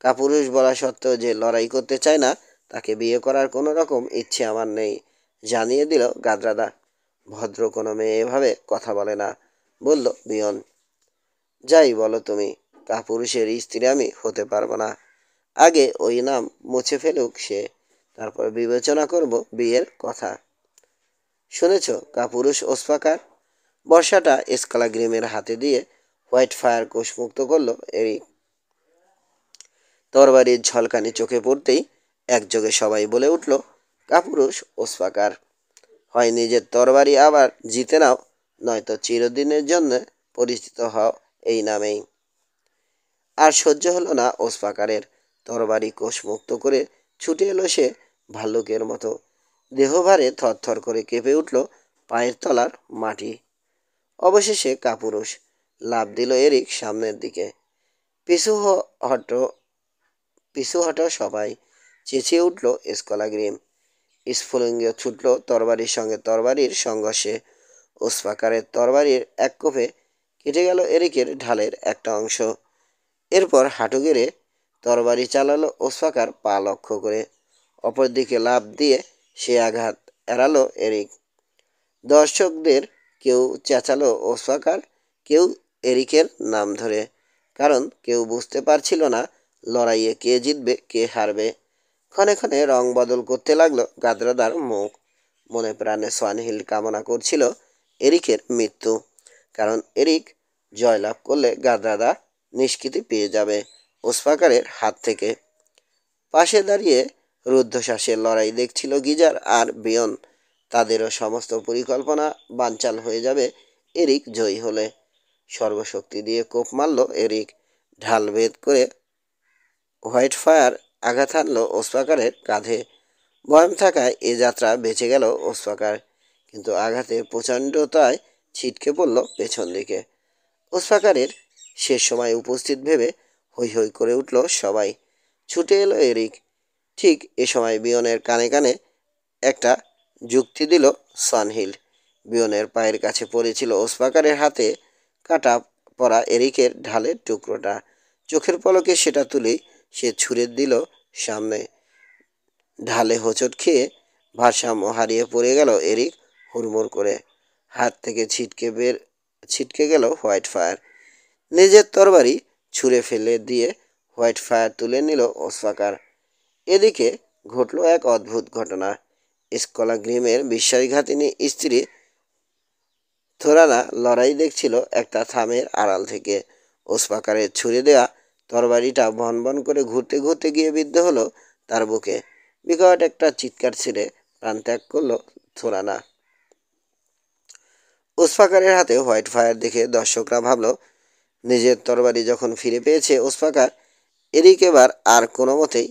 কাপুরুষ বলা সত্ত্বেও যে লড়াই করতে চায় না তাকে বিয়ে করার কোনো রকম ইচ্ছে আমার নেই, জানিয়ে দিল গাদ্রাদা। ভদ্র কোনো মেয়ে এভাবে কথা বলে না, বলল বিয়ন। যাই বলো তুমি, কাপুরুষের স্ত্রী আমি হতে পারবো না। আগে ওই নাম মুছে ফেলুক সে, তারপর বিবেচনা করব বিয়ের কথা। শুনেছ কাপুরুষ ওসপাকার? বর্ষাটা স্কালাগ্রিমের হাতে দিয়ে হোয়াইট ফায়ার কোষমুক্ত করল এরিক। তরবারির ঝলকানি চোখে পড়তেই একযোগে সবাই বলে উঠল, কাপুরুষ ওসপাকার। হয় নিজের তরবারি আবার জিতে নাও, নয়তো চিরদিনের জন্য পরিচিত হও এই নামেই। আর সহ্য হলো না ওসপাকারের। তরবারি কোষমুক্ত করে ছুটে এলো সে ভাল্লুকের মতো। দেহভারে থরথর করে কেঁপে উঠল পায়ের তলার মাটি। অবশেষে কাপুরুষ। লাফ দিল এরিক সামনের দিকে। পিছু হটো, পিছু হটো সবাই, চেঁচিয়ে উঠল স্কলাগ্রিম। স্ফুলিঙ্গ ছুটল তরবারির সঙ্গে তরবারির সংঘর্ষে। ওসপাকারের তরবারির এক কোপে কেটে গেল এরিকের ঢালের একটা অংশ। এরপর হাঁটু গেড়ে তরবারি চালালো ওসপাকার পা লক্ষ্য করে। অপরদিকে লাফ দিয়ে সে আঘাত এড়ালো এরিক। দর্শকদের কেউ চেঁচালো ওসপাকার, কেউ এরিকের নাম ধরে। কারণ কেউ বুঝতে পারছিল না লড়াইয়ে কে জিতবে কে হারবে। ক্ষণে ক্ষণে রং বদল করতে লাগলো গাদ্রাদার মুখ। মনে প্রাণে সোয়ানহিল কামনা করছিল এরিকের মৃত্যু। কারণ এরিক জয়লাভ করলে গাদ্রাদা নিষ্কৃতি পেয়ে যাবে ওসপাকারের হাত থেকে। পাশে দাঁড়িয়ে রুদ্ধশ্বাসের লড়াই দেখছিল গিজার আর বিয়ন। তাদেরও সমস্ত পরিকল্পনা বানচাল হয়ে যাবে এরিক জয়ী হলে। সর্বশক্তি দিয়ে কোপ মারল এরিক। ঢাল ভেদ করে হোয়াইট ফায়ার আঘাত হানল ওসপাকারের কাঁধে। বয়াম থাকায় এ যাত্রা বেঁচে গেল ওসপাকার, কিন্তু আঘাতের প্রচণ্ডতায় ছিটকে পড়ল পেছন দিকে। ওসপাকারের শেষ সময় উপস্থিত ভেবে হৈ হৈ করে উঠল সবাই। ছুটে এলো এরিক। ঠিক এ সময় বিয়নের কানে কানে একটা যুক্তি দিল সানহিল। বিয়নের পায়ের কাছে পড়েছিল ওসপাকারের হাতে কাটা পড়া এরিকের ঢালের টুকরোটা। চোখের পলকে সেটা তুলেই সে ছুঁড়ে দিল সামনে। ঢালে হোঁচট খেয়ে ভারসাম্য হারিয়ে পড়ে গেল এরিক হুড়মুড় করে। হাত থেকে ছিটকে গেল হোয়াইট ফায়ার। নিজের তরবারি ছুঁড়ে ফেলে দিয়ে হোয়াইট ফায়ার তুলে নিল ওসপাকার। এদিকে ঘটল এক অদ্ভুত ঘটনা। স্কলাগ্রিমের বিশ্বাসঘাতিনী স্ত্রী থোরানা লড়াই দেখছিল একটা থামের আড়াল থেকে। ওসপাকারের ছুঁড়ে দেওয়া তরবারিটা ভনভন করে ঘুরতে ঘুরতে গিয়ে বিদ্ধ হলো তার বুকে। বিকট একটা চিৎকার ছেড়ে প্রাণত্যাগ করল থোরানা। ওসপাকারের হাতে হোয়াইট ফায়ার দেখে দর্শকরা ভাবল, নিজের তরবারি যখন ফিরে পেয়েছে ওসপাকার, এরিক এবার আর কোনো মতেই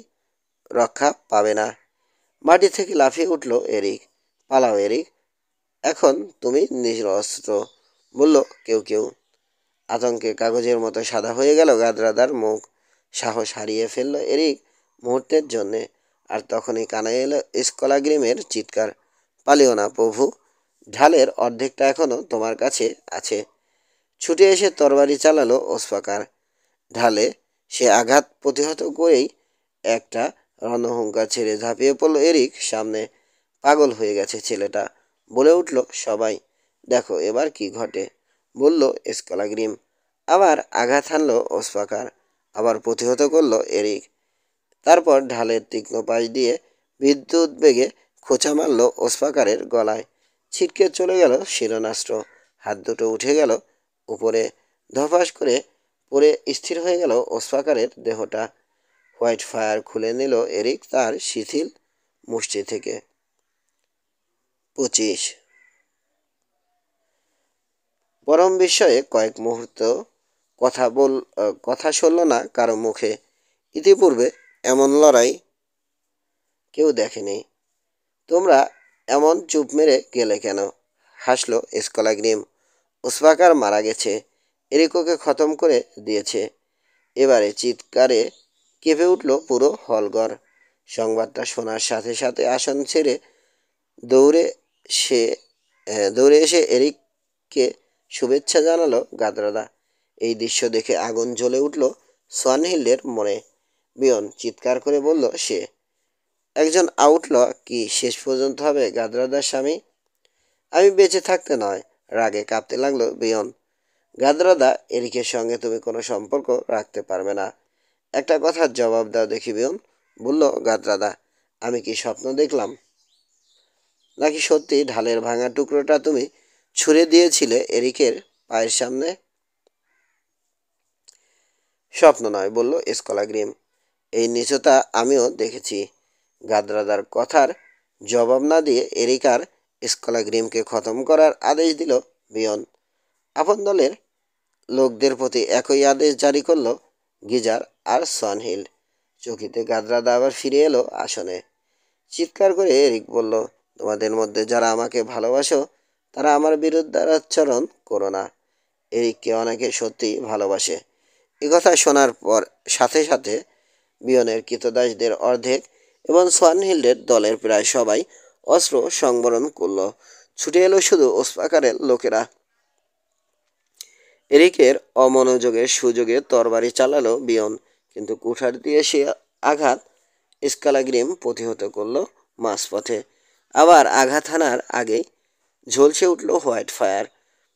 রক্ষা পাবে না। মাটি থেকে লাফিয়ে উঠল এরিক। পালাও এরিক, এখন তুমি নিরস্ত্র, বলল কেউ কেউ। আতঙ্কে কাগজের মতো সাদা হয়ে গেল গাদ্রাদার মুখ। সাহস হারিয়ে ফেলল এরিক। মুহূর্তের জন্যে। আর তখনই কানে এলো স্কলাগ্রিমের চিৎকার, পালিও না প্রভু, ঢালের অর্ধেকটা এখনো তোমার কাছে আছে। ছুটে এসে তরবারি চালালো ওসফাকার। ঢালে সে আঘাত প্রতিহত করেই একটা রণহুঙ্কার ছেড়ে ঝাঁপিয়ে পড়ল এরিক সামনে। পাগল হয়ে গেছে ছেলেটা, বলে উঠল সবাই। দেখো এবার কি ঘটে, বলল স্কলাগ্রিম। আবার আঘাত হানলো ওসফাকার, আবার প্রতিহত করলো এরিক। তারপর ঢালের তীক্ষ্ণ পাশ দিয়ে বিদ্যুৎ বেগে খোঁচা মারল ওসফাকারের গলায়। ছিটকে চলে গেল শিরনাস্ত্র। হাত দুটো উঠে গেল উপরে, ধপাস করে পড়ে স্থির হয়ে গেল ওসফাকারের দেহটা। হোয়াইট ফায়ার খুলে নিল এরিক তার শিথিল মুষ্টি থেকে। 25। পরম বিস্ময়ে কয়েক মুহূর্ত কথা সরল না কারো মুখে। ইতিপূর্বে এমন লড়াই কেউ দেখেনি। তোমরা এমন চুপ মেরে গেলে কেন, হাসলো স্কলাগ্রিম। ওসফাকার মারা গেছে, এরিকোকে খতম করে দিয়েছে। এবারে চিৎকারে কেঁপে উঠল পুরো হলঘর। সংবাদটা শোনার সাথে সাথে আসন ছেড়ে দৌড়ে সে দৌড়ে এসে এরিককে শুভেচ্ছা জানালো গাদরাদা। এই দৃশ্য দেখে আগুন জ্বলে উঠল সোয়ানহিল্ডের মনে। বিয়ন চিৎকার করে বলল সে, একজন আউটল কি শেষ পর্যন্ত হবে গাদরাদার স্বামী? আমি বেঁচে থাকতে নয়, রাগে কাঁপতে লাগলো বিয়ন। গাদরাদা, এরিকের সঙ্গে তুমি কোনো সম্পর্ক রাখতে পারবে না। একটা কথার জবাব দাও দেখি বিয়ন, বলল গাদরাদা। আমি কি স্বপ্ন দেখলাম, নাকি সত্যি ঢালের ভাঙা টুকরোটা তুমি ছুঁড়ে দিয়েছিলে এরিকের পায়ের সামনে? স্বপ্ন নয়, বলল স্কলাগ্রিম। এই নিচতা আমিও দেখেছি। গাদরাদার কথার জবাব না দিয়ে এরিকার স্কলাগ্রিমকে খতম করার আদেশ দিল বিয়ন। আপন দলের লোকদের প্রতি একই আদেশ জারি করল গিজার আর সোয়ানহিল্ড। চকিতে গাদরাদা আবার ফিরে এলো আসনে। চিৎকার করে এরিক বলল, তোমাদের মধ্যে যারা আমাকে ভালোবাসো তারা আমার বিরুদ্ধে আচরণ করো না। এরিককে অনেকে সত্যি ভালোবাসে। এ কথা শোনার পর সাথে সাথে বিয়নের কৃতদাসদের অর্ধেক এবং সোয়ানহিল্ডের দলের প্রায় সবাই অস্ত্র সংবরণ করল। ছুটে এলো শুধু ওসফাকারের লোকেরা। এরিকের অমনোযোগের সুযোগে তরবারি চালালো বিয়ন, কিন্তু কুঠার দিয়ে সে আঘাত স্কালাগ্রিম প্রতিহত করল মাঝপথে। আবার আঘাত হানার আগেই ঝলসে উঠল হোয়াইট ফায়ার।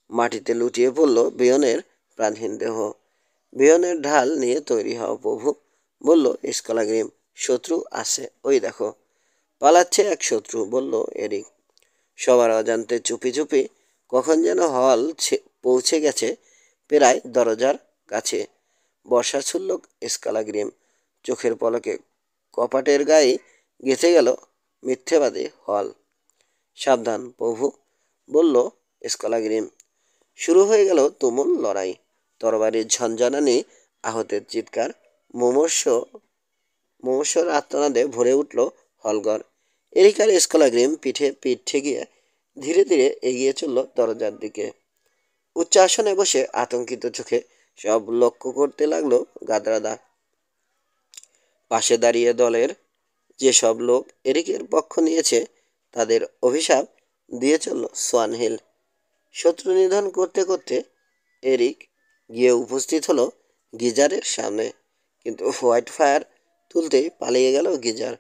মাটিতে লুটিয়ে পড়ল বিয়নের প্রাণহীন দেহ। বিয়নের ঢাল নিয়ে তৈরি হও প্রভু, বলল স্কলাগ্রিম। শত্রু আছে, ওই দেখো। পালাচ্ছে এক শত্রু, বলল এরিক। সবার অজান্তে চুপি চুপি কখন যেন পৌঁছে গেছে প্রায় দরজার কাছে। বর্ষা ছুড়ল স্কালাগ্রিম। চোখের পলকে কপাটের গায়ে গেঁথে গেল মিথ্যেবাদী হল। সাবধান প্রভু, বলল স্কলাগ্রিম। শুরু হয়ে গেল তুমুল লড়াই। তরবারির ঝঞ্ঝানানি, আহতের চিৎকার, মুমূর্ষর আত্মনাদে ভরে উঠল হলঘর। এরিকার স্কলাগ্রিম পিঠে পিঠ ঠেকিয়ে ধীরে ধীরে এগিয়ে চলল দরজার দিকে। উচ্চ আসনে বসে আতঙ্কিত চোখে সব লক্ষ্য করতে লাগলো গাদরাদা। পাশে দাঁড়িয়ে দলের যেসব লোক এরিকের পক্ষ নিয়েছে তাদের অভিশাপ দিয়ে চলল সোয়ানহিল। শত্রু নিধন করতে করতে এরিক গিয়ে উপস্থিত হলো গিজারের সামনে, কিন্তু হোয়াইট ফায়ার তুলতেই পালিয়ে গেল গিজার।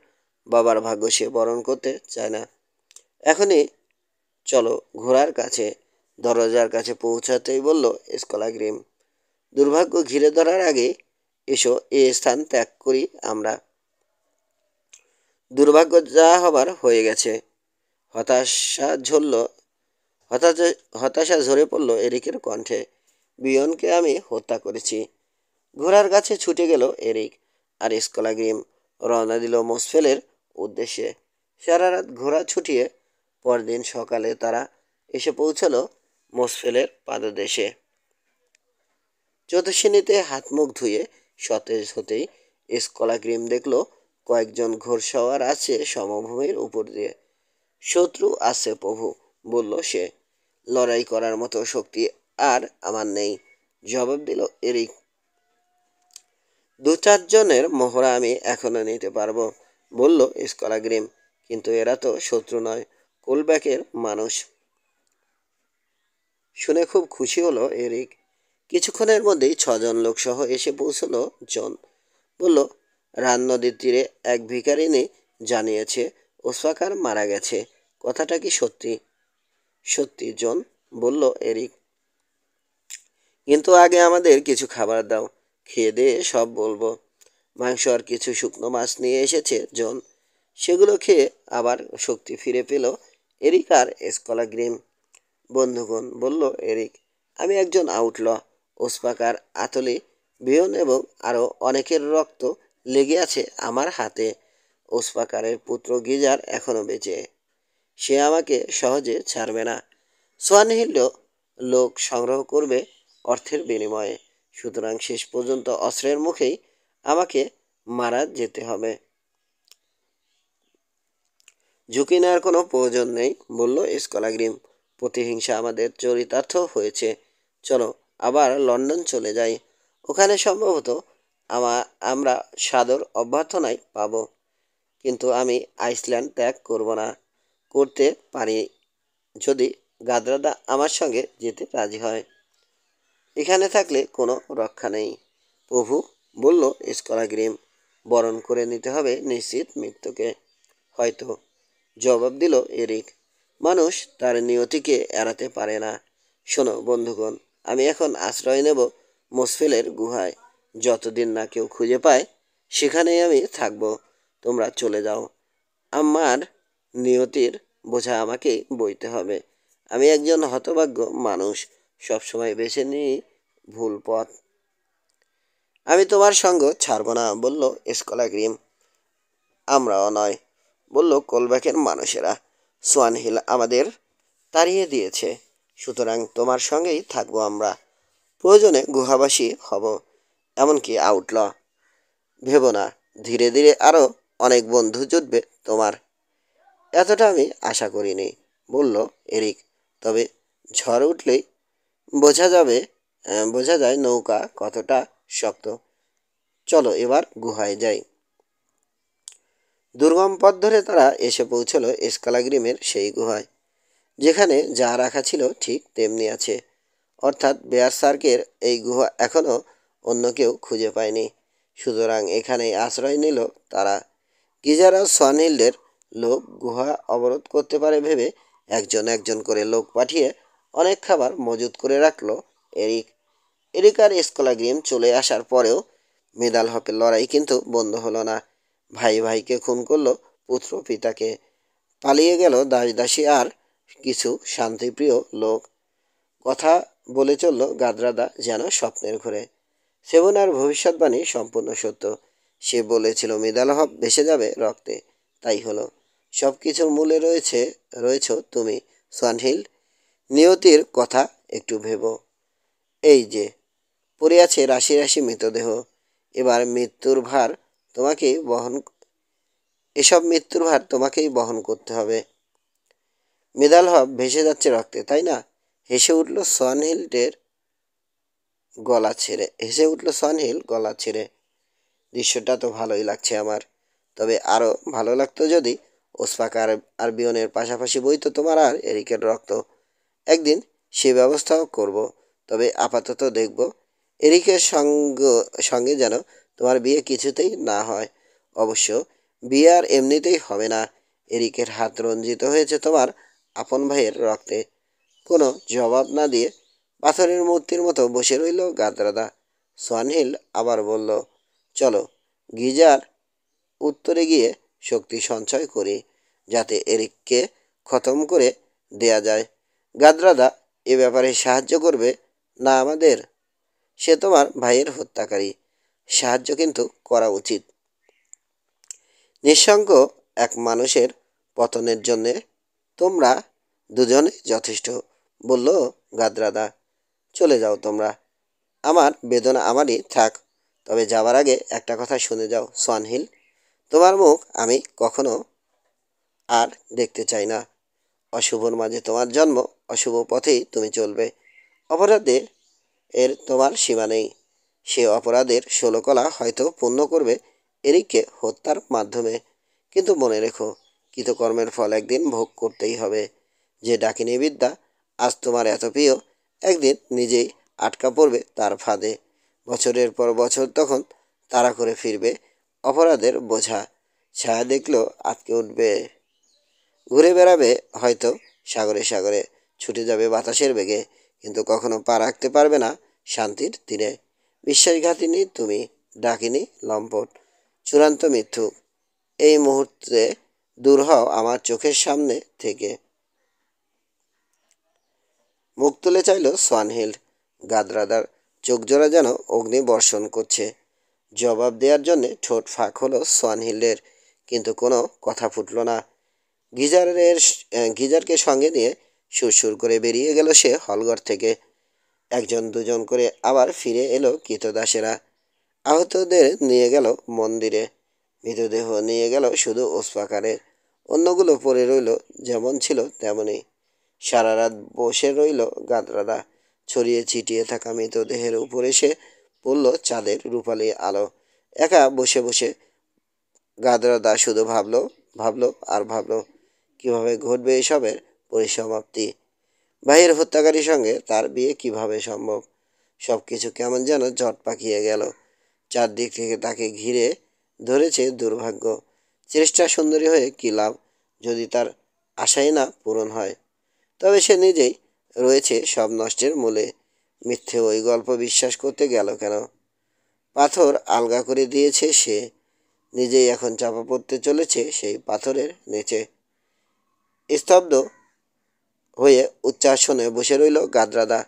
বাবার ভাগ্য সে বরণ করতে চায় না। এখনই চলো ঘোড়ার কাছে। দরজার কাছে পৌঁছাতেই বলল স্কলাগ্রিম, দুর্ভাগ্য ঘিরে ধরার আগে এসো এ স্থান ত্যাগ করি আমরা। দুর্ভাগ্য যা হবার হয়ে গেছে। হতাশা ঝরল হতাশা হতাশা ঝরে পড়ল এরিকের কণ্ঠে। বিয়নকে আমি হত্যা করেছি। ঘোড়ার কাছে ছুটে গেল এরিক, আর স্কলাগ্রিম রওনা দিল মোসফেলের উদ্দেশ্যে। সারা রাত ঘোড়া ছুটিয়ে পরদিন সকালে তারা এসে পৌঁছালো মোসফেলের পাদদেশে। চতুর্শ্রেণীতে হাত মুখ ধুয়ে সতেজ হতেই স্কলাগ্রিম দেখল কয়েকজন ঘোড়সওয়ার আছে সমভূমির উপর দিয়ে। শত্রু আছে প্রভু, বলল সে। লড়াই করার মতো শক্তি আর আমার নেই, জবাব দিল এরিক। দু চারজনের মহড়া আমি এখনো নিতে পারবো, বলল স্কলাগ্রিম। কিন্তু এরা তো শত্রু নয়, কোলব্যাকের মানুষ। শুনে খুব খুশি হলো এরিক। কিছুক্ষণের মধ্যেই 6জন লোকসহ এসে পৌঁছলো জন। বলল, রান নদীর তীরে এক ভিখারিনী জানিয়েছে ওসফাকার মারা গেছে। কথাটা কি সত্যি? সত্যি জন, বলল এরিক। কিন্তু আগে আমাদের কিছু খাবার দাও, খেয়ে দিয়ে সব বলবো। মাংস আর কিছু শুকনো মাছ নিয়ে এসেছে জন। সেগুলো খেয়ে আবার শক্তি ফিরে পেল এরিক আর স্কলাগ্রিম। বন্ধুগণ, বলল এরিক, আমি একজন আউটল। ওসপাকার, আতলি, বিয়ন এবং আরও অনেকের রক্ত লেগে আছে আমার হাতে। ওসপাকারের পুত্র গিজার এখনো বেঁচে। সে আমাকে সহজে ছাড়বে না। সোয়ানহিল্ড লোক সংগ্রহ করবে অর্থের বিনিময়ে। সুতরাং শেষ পর্যন্ত অস্ত্রের মুখেই আমাকে মারা যেতে হবে। ঝুঁকি নেওয়ার কোনো প্রয়োজন নেই, বলল স্কলাগ্রিম। প্রতিহিংসা আমাদের চরিতার্থ হয়েছে। চলো আবার লন্ডন চলে যাই। ওখানে সম্ভবত আমরা সাদর অভ্যর্থনায় পাব। কিন্তু আমি আইসল্যান্ড ত্যাগ করব না। করতে পারি যদি গাদ্রাদা আমার সঙ্গে যেতে রাজি হয়। এখানে থাকলে কোনো রক্ষা নেই, প্রভু, বলল স্কলাগ্রিম। বরণ করে নিতে হবে নিশ্চিত মৃত্যুকে। হয়তো, জবাব দিল এরিক। মানুষ তার নিয়তিকে এড়াতে পারে না। শোনো বন্ধুগণ, আমি এখন আশ্রয় নেব মোসফেলের গুহায়। যতদিন না কেউ খুঁজে পায় সেখানেই আমি থাকব। তোমরা চলে যাও। আমার নিয়তির বোঝা আমাকেই বইতে হবে। আমি একজন হতভাগ্য মানুষ, সবসময় বেছে নিই ভুল পথ। আমি তোমার সঙ্গ ছাড়ব না, বলল স্কলাগ্রিম। আমরাও নয়, বলল কোলব্যাকের মানুষেরা। সোয়ানহিল আমাদের তাড়িয়ে দিয়েছে, সুতরাং তোমার সঙ্গেই থাকবো আমরা। প্রয়োজনে গুহাবাসী হব, এমনকি আউটল। ভেবো না, ধীরে ধীরে আরও অনেক বন্ধু জুটবে তোমার। এতটা আমি আশা করিনি, বলল এরিক। তবে ঝড় উঠলেই বোঝা যাবে, বোঝা যায় নৌকা কতটা শক্ত। চলো এবার গুহায় যাই। দুর্গম পথ ধরে তারা এসে পৌঁছল স্কালাগ্রিমের সেই গুহায়। যেখানে যা রাখা ছিল ঠিক তেমনি আছে। অর্থাৎ বেয়ারসার্কের এই গুহা এখনও অন্য কেউ খুঁজে পায়নি। সুতরাং এখানেই আশ্রয় নিল তারা। গিজার আর সোয়ানহিল্ডের লোক গুহা অবরোধ করতে পারে ভেবে একজন একজন করে লোক পাঠিয়ে অনেক খাবার মজুত করে রাখল এরিক। এরিক আর স্কলাগ্রিম চলে আসার পরেও মেদালহপের লড়াই কিন্তু বন্ধ হলো না। ভাই ভাইকে খুন করলো, পুত্র পিতাকে। পালিয়ে গেল দাস দাসী আর কিছু শান্তিপ্রিয় লোক। কথা বলে চলল গাদ্রাদা যেন স্বপ্নের ঘরে। সেবনার ভবিষ্যৎবাণী সম্পূর্ণ সত্য। সে বলেছিল মেদালহব ভেসে যাবে রক্তে। তাই হলো। সব কিছুর মূলে রয়েছ তুমি, সোয়ানহিল। নিয়তির কথা একটু ভেবো। এই যে পড়ে আছে রাশি রাশি মৃতদেহ। এবার মৃত্যুর ভার তোমাকেই বহন এসব মৃত্যুর ভার তোমাকেই বহন করতে হবে। মেদালহব ভেসে যাচ্ছে রক্তে, তাই না? হেসে উঠল সনহিল গলা ছেড়ে। দৃশ্যটা তো ভালোই লাগছে আমার। তবে আরও ভালো লাগতো যদি ওসপাক আর বিয়নের পাশাপাশি বইতো তোমার আর এরিকের রক্ত। একদিন সে ব্যবস্থাও করব। তবে আপাতত দেখব এরিকের সঙ্গে যেন তোমার বিয়ে কিছুতেই না হয়। অবশ্য বিয়ে আর এমনিতেই হবে না। এরিকের হাত রঞ্জিত হয়েছে তোমার আপন ভাইয়ের রক্তে। কোনো জবাব না দিয়ে পাথরের মূর্তির মতো বসে রইল গাদ্রাদা। সোয়ানহিল আবার বলল, চলো গিজার উত্তরে গিয়ে শক্তি সঞ্চয় করি, যাতে এরিককে খতম করে দেয়া যায়। গাদ্রাদা এ ব্যাপারে সাহায্য করবে না আমাদের? সে তোমার ভাইয়ের হত্যাকারী। সাহায্য কিন্তু করা উচিত। নিঃসঙ্গ এক মানুষের পতনের জন্যে তোমরা দুজনে যথেষ্ট, বলল গাদ্রাদা। চলে যাও তোমরা। আমার বেদনা আমারই থাক। তবে যাবার আগে একটা কথা শুনে যাও সোয়ানহিল। তোমার মুখ আমি কখনো আর দেখতে চাই না। অশুভর মাঝে তোমার জন্ম, অশুভ পথেই তুমি চলবে। অপরাধে তোমার সীমা নেই। সে অপরাধের ষোলকলা হয়তো পূর্ণ করবে এরিককে হত্যার মাধ্যমে। কিন্তু মনে রেখো, কৃতকর্মের ফল একদিন ভোগ করতেই হবে। যে ডাকিনী বিদ্যা আজ তোমার এত প্রিয়, একদিন নিজেই আটকা পড়বে তার ফাঁদে। বছরের পর বছর তখন তাড়া করে ফিরবে অপরাধের বোঝা। ছায়া দেখলেও আটকে উঠবে, ঘুরে বেড়াবে হয়তো সাগরে সাগরে, ছুটে যাবে বাতাসের বেগে, কিন্তু কখনো পা রাখতে পারবে না শান্তির তীরে। বিশ্বাসঘাতিনী তুমি, ডাকিনী লম্পট, চূড়ান্ত মিথ্যুক, এই মুহূর্তে দূর হও আমার চোখের সামনে থেকে। মুখ তুলে চাইল সোয়ানহিল্ড। গাদরাদার চোখজোড়া যেন অগ্নি বর্ষণ করছে। জবাব দেওয়ার জন্যে ঠোঁট ফাঁক হলো সোয়ানহিল্ডের, কিন্তু কোনো কথা ফুটল না। গিজারের গিজারকে সঙ্গে নিয়ে সুরসুর করে বেরিয়ে গেল সে হলঘর থেকে। একজন দুজন করে আবার ফিরে এলো কৃতদাসেরা। আহতদের নিয়ে গেল মন্দিরে, মৃতদেহ নিয়ে গেল শুধু ওসপাকারে। অন্যগুলো পড়ে রইল যেমন ছিল তেমনই। সারা রাত বসে রইল গাদরাদা। ছড়িয়ে ছিটিয়ে থাকা মৃতদেহের উপর এসে পড়ল চাঁদের রূপালি আলো। একা বসে বসে গাদরাদা শুধু ভাবলো, ভাবলো আর ভাবলো, কিভাবে ঘটবে এসবের পরিসমাপ্তি। ভাইয়ের হত্যাকারীর সঙ্গে তার বিয়ে কিভাবে সম্ভব? সব কিছু কেমন যেন জট পাকিয়ে গেল। চারদিক থেকে তাকে ঘিরে ধরেছে দুর্ভাগ্য। চেষ্টা সুন্দরী হয়ে কী লাভ, যদি তার আশাই না পূরণ হয়? তবে সে নিজেই রয়েছে সব নষ্টের মূলে। মিথ্যে ওই গল্প বিশ্বাস করতে গেল কেন? পাথর আলগা করে দিয়েছে সে, নিজেই এখন চাপা পড়তে চলেছে সেই পাথরের নিচে। স্তব্ধ হয়ে উচ্চাসনে বসে রইল গাদরাদা।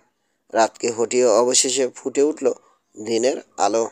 রাতকে হটিয়ে অবশেষে ফুটে উঠল দিনের আলো।